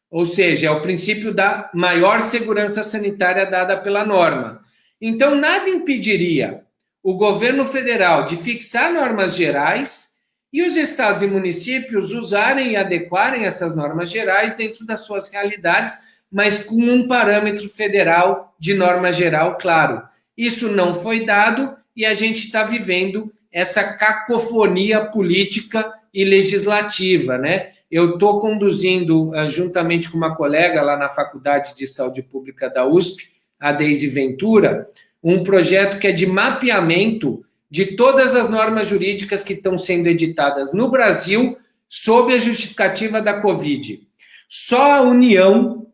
Ou seja, é o princípio da maior segurança sanitária dada pela norma. Então, nada impediria o governo federal de fixar normas gerais e os estados e municípios usarem e adequarem essas normas gerais dentro das suas realidades, mas com um parâmetro federal de norma geral, claro. Isso não foi dado e a gente está vivendo essa cacofonia política e legislativa, né? Eu estou conduzindo, juntamente com uma colega lá na Faculdade de Saúde Pública da USP, a Deise Ventura, um projeto que é de mapeamento de todas as normas jurídicas que estão sendo editadas no Brasil sob a justificativa da Covid. Só a União,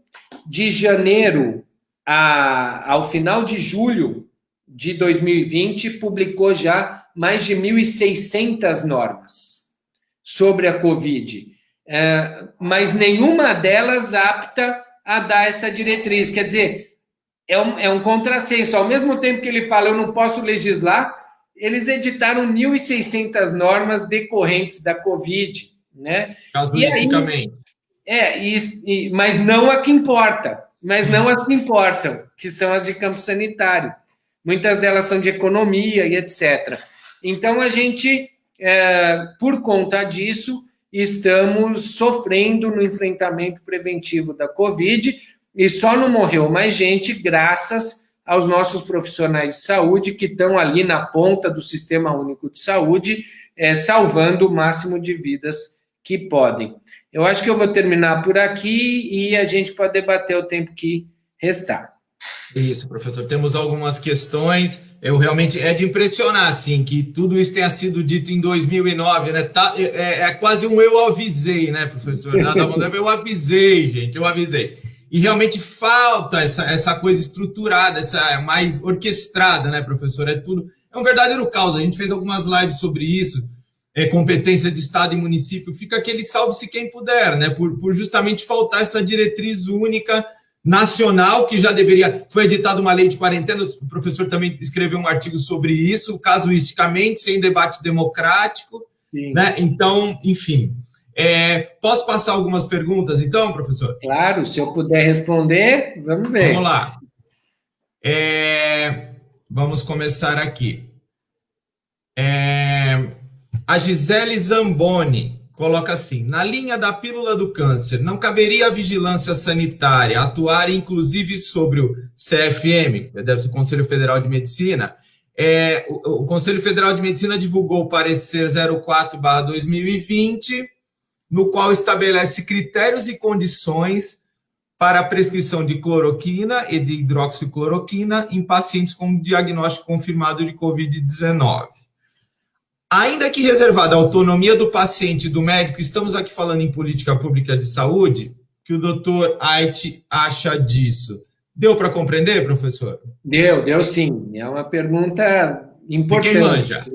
de janeiro ao final de julho de 2020, publicou já mais de 1.600 normas sobre a Covid, mas nenhuma delas apta a dar essa diretriz. Quer dizer, é um contrassenso. Ao mesmo tempo que ele fala, eu não posso legislar, eles editaram 1.600 normas decorrentes da Covid, né? Casuisticamente. Mas não a que importa, que são as de campo sanitário. Muitas delas são de economia e etc. Então, a gente, por conta disso, estamos sofrendo no enfrentamento preventivo da Covid e só não morreu mais gente graças aos nossos profissionais de saúde que estão ali na ponta do Sistema Único de Saúde, salvando o máximo de vidas que podem. Eu acho que eu vou terminar por aqui e a gente pode debater o tempo que restar. Isso, professor. Temos algumas questões. Eu realmente é de impressionar, assim, que tudo isso tenha sido dito em 2009, né? É quase um eu avisei, né, professor? Eu avisei, gente, eu avisei. E realmente falta essa coisa estruturada, essa mais orquestrada, né, professor? É um verdadeiro caos. A gente fez algumas lives sobre isso. competência de Estado e município, fica aquele salve-se quem puder, né? Por justamente faltar essa diretriz única nacional, que já deveria... Foi editada uma lei de quarentena, o professor também escreveu um artigo sobre isso, casuisticamente, sem debate democrático, né? Então, enfim... posso passar algumas perguntas, então, professor? Claro, se eu puder responder, vamos ver. Vamos lá. Vamos começar aqui. A Gisele Zamboni coloca assim: na linha da pílula do câncer, não caberia a vigilância sanitária atuar inclusive sobre o CFM, deve ser o Conselho Federal de Medicina? O Conselho Federal de Medicina divulgou o parecer 04/2020, no qual estabelece critérios e condições para a prescrição de cloroquina e de hidroxicloroquina em pacientes com diagnóstico confirmado de Covid-19. Ainda que reservada a autonomia do paciente e do médico, estamos aqui falando em política pública de saúde, que o doutor Ait acha disso. Deu para compreender, professor? Deu sim. É uma pergunta importante. De quem manja.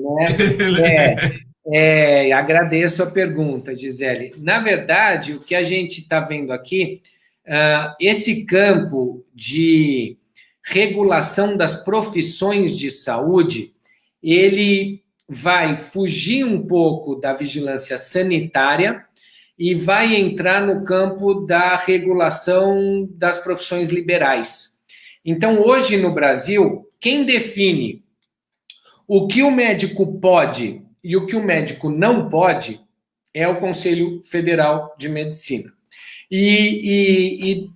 Né? Agradeço a pergunta, Gisele. Na verdade, o que a gente está vendo aqui, esse campo de regulação das profissões de saúde, ele vai fugir um pouco da vigilância sanitária e vai entrar no campo da regulação das profissões liberais. Então, hoje no Brasil, quem define o que o médico pode e o que o médico não pode é o Conselho Federal de Medicina. E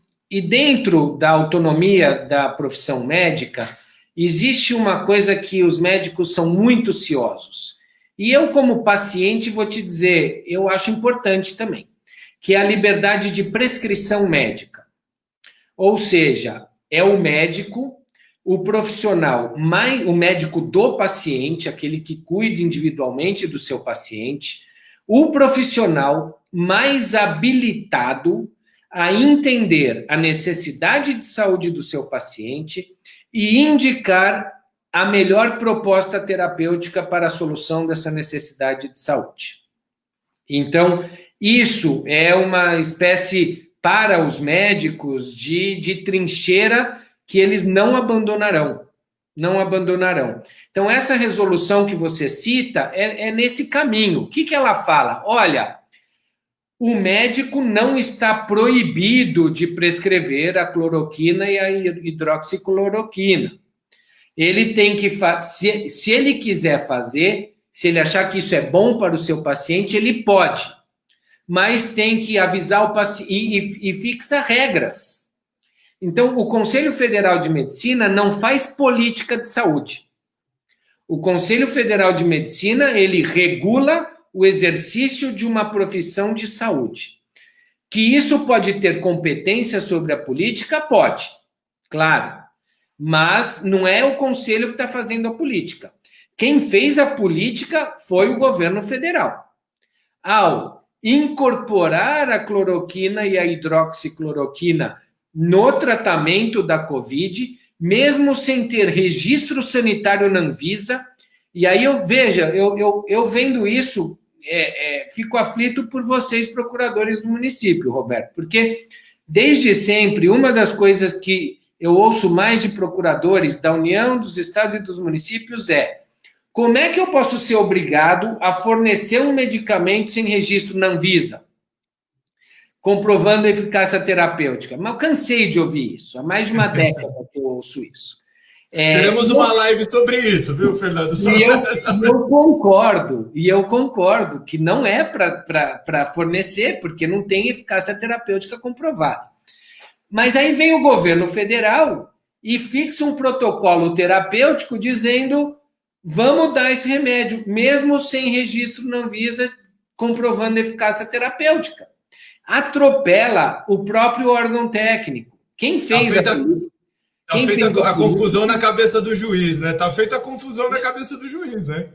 dentro da autonomia da profissão médica, existe uma coisa que os médicos são muito ciosos. E eu, como paciente, vou te dizer, eu acho importante também, que é a liberdade de prescrição médica. Ou seja, é o médico, o profissional, o médico do paciente, aquele que cuida individualmente do seu paciente, o profissional mais habilitado a entender a necessidade de saúde do seu paciente e indicar a melhor proposta terapêutica para a solução dessa necessidade de saúde. Então, isso é uma espécie, para os médicos, de trincheira que eles não abandonarão. Não abandonarão. Então, essa resolução que você cita é nesse caminho. O que ela fala? Olha, o médico não está proibido de prescrever a cloroquina e a hidroxicloroquina. Ele tem que fazer, se ele quiser fazer, se ele achar que isso é bom para o seu paciente, ele pode. Mas tem que avisar o paciente e fixa regras. Então, o Conselho Federal de Medicina não faz política de saúde. O Conselho Federal de Medicina, ele regula o exercício de uma profissão de saúde. Que isso pode ter competência sobre a política? Pode, claro. Mas não é o Conselho que está fazendo a política. Quem fez a política foi o governo federal. Ao incorporar a cloroquina e a hidroxicloroquina no tratamento da Covid, mesmo sem ter registro sanitário na Anvisa, e aí eu vendo isso, fico aflito por vocês, procuradores do município, Roberto, porque desde sempre, uma das coisas que eu ouço mais de procuradores da União, dos estados e dos municípios como é que eu posso ser obrigado a fornecer um medicamento sem registro na Anvisa, comprovando a eficácia terapêutica? Mas eu cansei de ouvir isso, há mais de uma década que eu ouço isso. Teremos uma live sobre isso, viu, Fernando? E eu concordo que não é para fornecer, porque não tem eficácia terapêutica comprovada. Mas aí vem o governo federal e fixa um protocolo terapêutico dizendo: vamos dar esse remédio, mesmo sem registro na Anvisa, comprovando a eficácia terapêutica. Atropela o próprio órgão técnico. Quem fez Está feita a confusão na cabeça do juiz, né? Está feita a confusão na cabeça do juiz, né?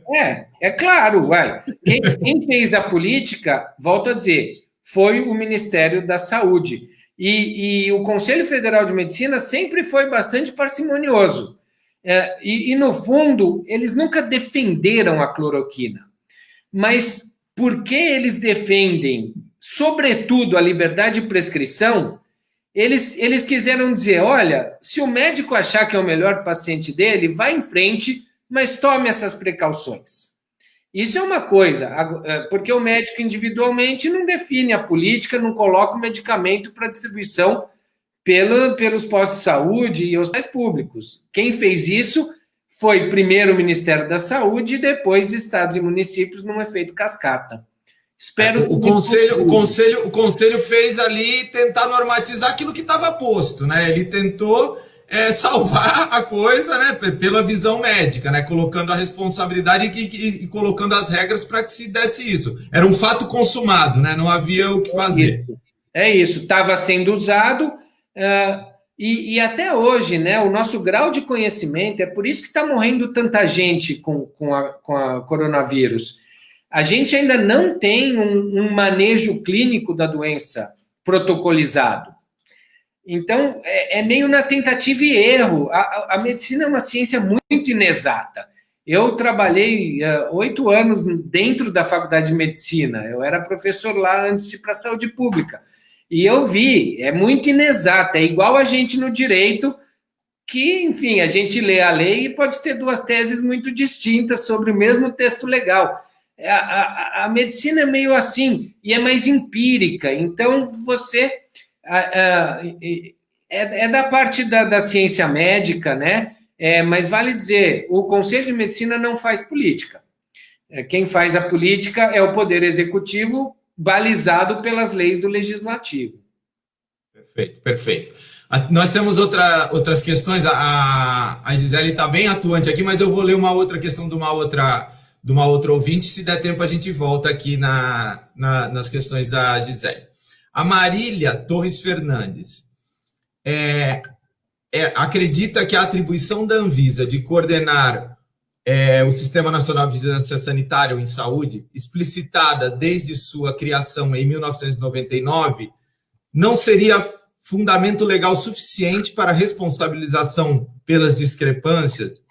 É claro, vai. Quem fez a política, volto a dizer, foi o Ministério da Saúde. E o Conselho Federal de Medicina sempre foi bastante parcimonioso. E, no fundo, eles nunca defenderam a cloroquina. mas porque eles defendem, sobretudo, a liberdade de prescrição, eles quiseram dizer, olha, se o médico achar que é o melhor paciente dele, vá em frente, mas tome essas precauções. Isso é uma coisa, porque o médico individualmente não define a política, não coloca o medicamento para distribuição pelos postos de saúde e hospitais públicos. Quem fez isso foi primeiro o Ministério da Saúde e depois estados e municípios num efeito cascata. Espero o conselho fez ali tentar normatizar aquilo que estava posto, né? Ele tentou salvar a coisa, né? Pela visão médica, né? Colocando a responsabilidade e colocando as regras para que se desse isso. Era um fato consumado, né? Não havia o que fazer. É isso. Estava sendo usado e até hoje, né? O nosso grau de conhecimento, é por isso que está morrendo tanta gente com a coronavírus. A gente ainda não tem um manejo clínico da doença protocolizado. Então, é meio na tentativa e erro. A medicina é uma ciência muito inexata. Eu trabalhei 8 anos dentro da faculdade de medicina. Eu era professor lá antes de ir para a saúde pública. E eu vi, é muito inexata. É igual a gente no direito, que, enfim, a gente lê a lei e pode ter 2 teses muito distintas sobre o mesmo texto legal. A medicina é meio assim, e é mais empírica. Então, você... é da parte da ciência médica, né? Mas vale dizer, o Conselho de Medicina não faz política. Quem faz a política é o Poder Executivo, balizado pelas leis do Legislativo. Perfeito. Nós temos outras questões. A Gisele está bem atuante aqui, mas eu vou ler uma outra questão de uma outra ouvinte. Se der tempo, a gente volta aqui nas questões da Gisele. A Marília Torres Fernandes acredita que a atribuição da Anvisa de coordenar o Sistema Nacional de Vigilância Sanitária ou em Saúde, explicitada desde sua criação em 1999, não seria fundamento legal suficiente para responsabilização pelas discrepâncias,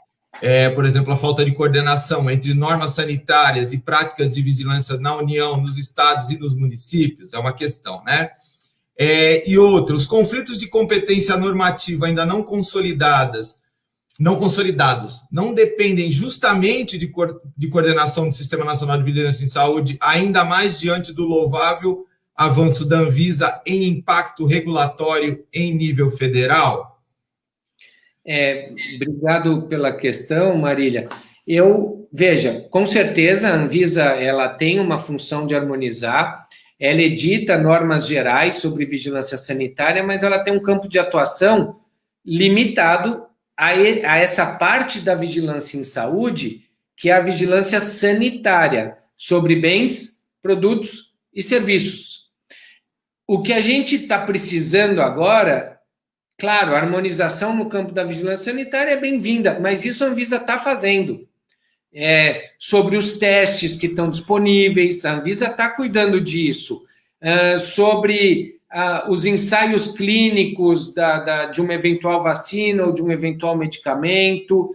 por exemplo, a falta de coordenação entre normas sanitárias e práticas de vigilância na União, nos estados e nos municípios? É uma questão, né? E outros, conflitos de competência normativa ainda não consolidados, não dependem justamente de coordenação do Sistema Nacional de Vigilância em Saúde, ainda mais diante do louvável avanço da Anvisa em impacto regulatório em nível federal? Obrigado pela questão, Marília. Veja, com certeza a Anvisa ela tem uma função de harmonizar, ela edita normas gerais sobre vigilância sanitária, mas ela tem um campo de atuação limitado a essa parte da vigilância em saúde, que é a vigilância sanitária sobre bens, produtos e serviços. O que a gente está precisando agora, claro, a harmonização no campo da vigilância sanitária é bem-vinda, mas isso a Anvisa está fazendo. Sobre os testes que estão disponíveis, a Anvisa está cuidando disso. Sobre os ensaios clínicos de uma eventual vacina ou de um eventual medicamento,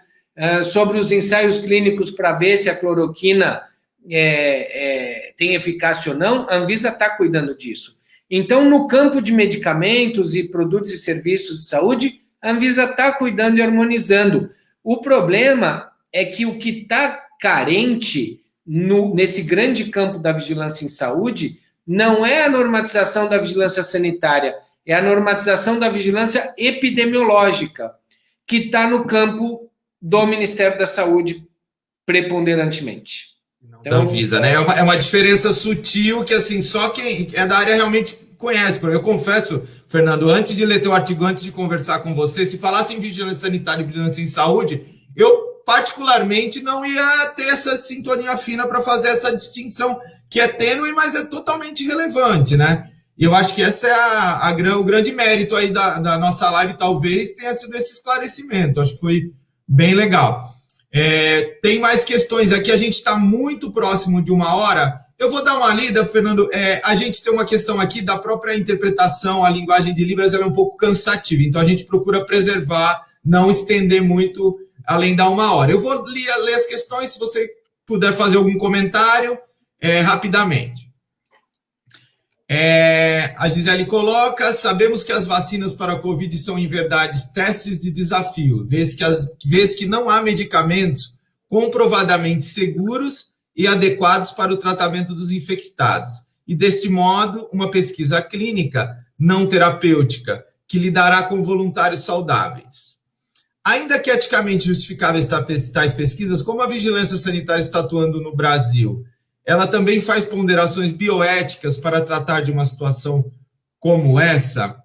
sobre os ensaios clínicos para ver se a cloroquina tem eficácia ou não, a Anvisa está cuidando disso. Então, no campo de medicamentos e produtos e serviços de saúde, a Anvisa está cuidando e harmonizando. O problema é que o que está carente nesse grande campo da vigilância em saúde não é a normatização da vigilância sanitária, é a normatização da vigilância epidemiológica, que está no campo do Ministério da Saúde preponderantemente. Da Anvisa, né? É uma diferença sutil que, assim, só quem é da área realmente conhece. Eu confesso, Fernando, antes de ler teu artigo, antes de conversar com você, se falasse em vigilância sanitária e vigilância em saúde, eu particularmente não ia ter essa sintonia fina para fazer essa distinção, que é tênue, mas é totalmente relevante, né? E eu acho que esse é o grande mérito aí da nossa live, talvez tenha sido esse esclarecimento. Acho que foi bem legal. Tem mais questões aqui, a gente está muito próximo de 1 hora. Eu vou dar uma lida, Fernando. A gente tem uma questão aqui da própria interpretação, a linguagem de Libras ela é um pouco cansativa, então a gente procura preservar, não estender muito além da 1 hora. Eu vou ler as questões, se você puder fazer algum comentário, rapidamente. A Gisele coloca: sabemos que as vacinas para a Covid são, em verdade, testes de desafio, vez que não há medicamentos comprovadamente seguros e adequados para o tratamento dos infectados. E, deste modo, uma pesquisa clínica não terapêutica, que lidará com voluntários saudáveis. Ainda que eticamente justificáveis tais pesquisas, como a vigilância sanitária está atuando no Brasil? Ela também faz ponderações bioéticas para tratar de uma situação como essa?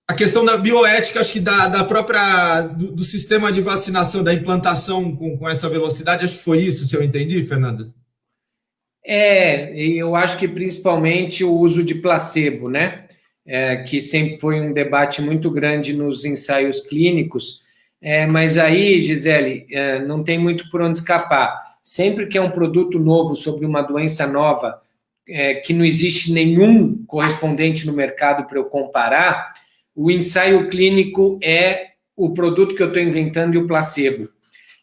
A questão da bioética, acho que do sistema de vacinação, da implantação com essa velocidade, acho que foi isso, se eu entendi, Fernando? Eu acho que principalmente o uso de placebo, né? Que sempre foi um debate muito grande nos ensaios clínicos, mas aí, Gisele, não tem muito por onde escapar. Sempre que é um produto novo sobre uma doença nova, que não existe nenhum correspondente no mercado para eu comparar, o ensaio clínico é o produto que eu estou inventando e o placebo.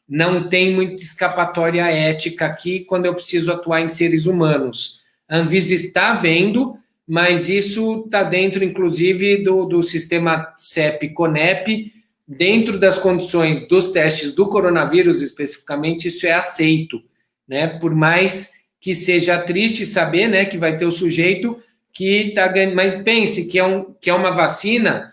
Não tem muita escapatória ética aqui quando eu preciso atuar em seres humanos. A Anvisa está vendo, mas isso está dentro, inclusive, do sistema CEP-CONEP, dentro das condições dos testes do coronavírus, especificamente, isso é aceito, né? Por mais que seja triste saber, né, que vai ter o sujeito que está ganhando, mas pense que é uma vacina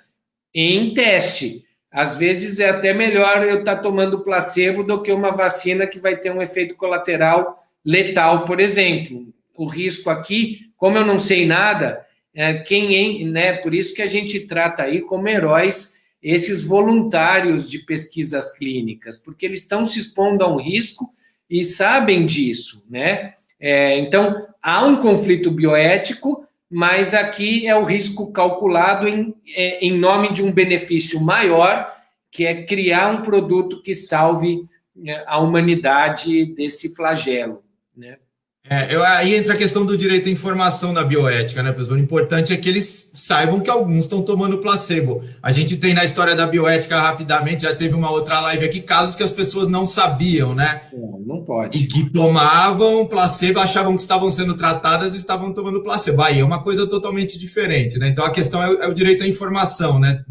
em teste. Às vezes é até melhor eu estar tomando placebo do que uma vacina que vai ter um efeito colateral letal, por exemplo. O risco aqui, como eu não sei nada, né, por isso que a gente trata aí como heróis esses voluntários de pesquisas clínicas, porque eles estão se expondo a um risco e sabem disso, né? Então, há um conflito bioético, mas aqui é o risco calculado em nome de um benefício maior, que é criar um produto que salve a humanidade desse flagelo, né? Aí entra a questão do direito à informação na bioética, né, professor? O importante é que eles saibam que alguns estão tomando placebo. A gente tem na história da bioética, rapidamente, já teve uma outra live aqui, casos que as pessoas não sabiam, né? Não pode. E que tomavam placebo, achavam que estavam sendo tratadas e estavam tomando placebo. Aí é uma coisa totalmente diferente, né? Então a questão é o direito à informação, né?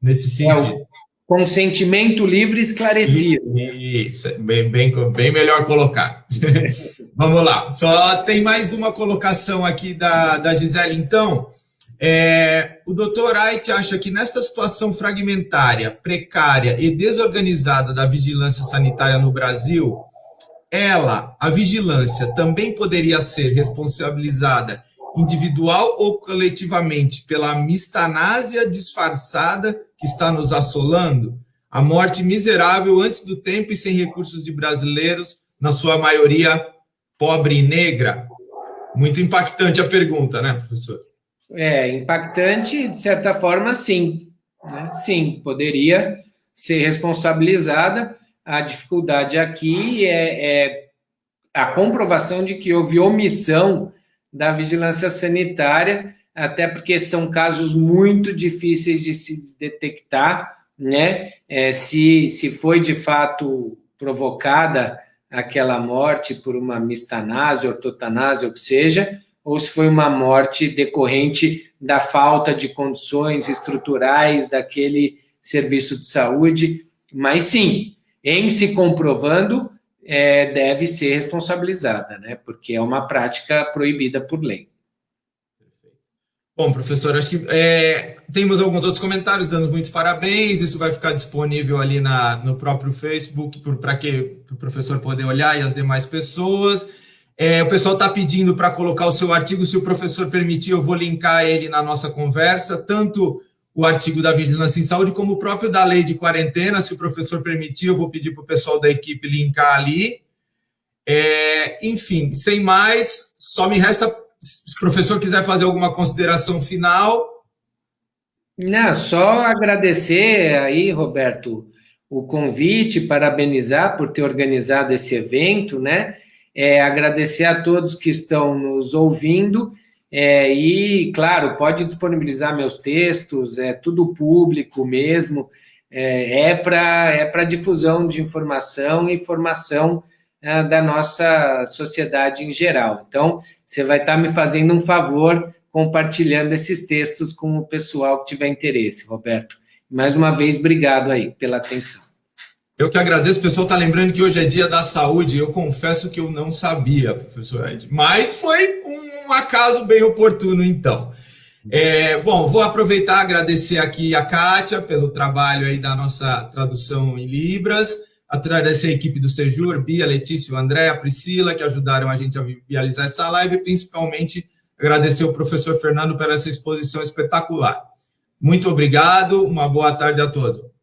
Nesse sentido. Consentimento livre e esclarecido. Isso, bem melhor colocar. Vamos lá, só tem mais uma colocação aqui da Gisele, então. O Dr. Ait acha que nesta situação fragmentária, precária e desorganizada da vigilância sanitária no Brasil, a vigilância, também poderia ser responsabilizada individual ou coletivamente pela mistanásia disfarçada que está nos assolando? A morte miserável antes do tempo e sem recursos de brasileiros, na sua maioria pobre e negra? Muito impactante a pergunta, né, professor? Impactante, de certa forma, sim. Né? Sim, poderia ser responsabilizada. A dificuldade aqui é a comprovação de que houve omissão da vigilância sanitária, até porque são casos muito difíceis de se detectar, né? Se foi de fato provocada aquela morte por uma mistanase, ortotanase, ou que seja, ou se foi uma morte decorrente da falta de condições estruturais daquele serviço de saúde, mas sim, em se comprovando, deve ser responsabilizada, né? Porque é uma prática proibida por lei. Bom, professor, acho que temos alguns outros comentários dando muitos parabéns. Isso vai ficar disponível ali no próprio Facebook para o professor poder olhar e as demais pessoas. O pessoal está pedindo para colocar o seu artigo. Se o professor permitir, eu vou linkar ele na nossa conversa, tanto o artigo da Vigilância em Saúde como o próprio da lei de quarentena. Se o professor permitir, eu vou pedir para o pessoal da equipe linkar ali. Enfim, sem mais, só me resta, se o professor quiser fazer alguma consideração final. Não, só agradecer aí, Roberto, o convite, parabenizar por ter organizado esse evento, né? Agradecer a todos que estão nos ouvindo e, claro, pode disponibilizar meus textos, é tudo público mesmo, para difusão de informação e formação da nossa sociedade em geral. Então, você vai estar me fazendo um favor compartilhando esses textos com o pessoal que tiver interesse, Roberto. Mais uma vez, obrigado aí pela atenção. Eu que agradeço, o pessoal está lembrando que hoje é dia da saúde, eu confesso que eu não sabia, professor Ed, mas foi um acaso bem oportuno, então. Bom, vou aproveitar e agradecer aqui a Kátia pelo trabalho aí da nossa tradução em Libras, agradecer a equipe do Sejur, Bia, Letícia, o André, a Priscila, que ajudaram a gente a viabilizar essa live, e principalmente agradecer ao professor Fernando por essa exposição espetacular. Muito obrigado, uma boa tarde a todos.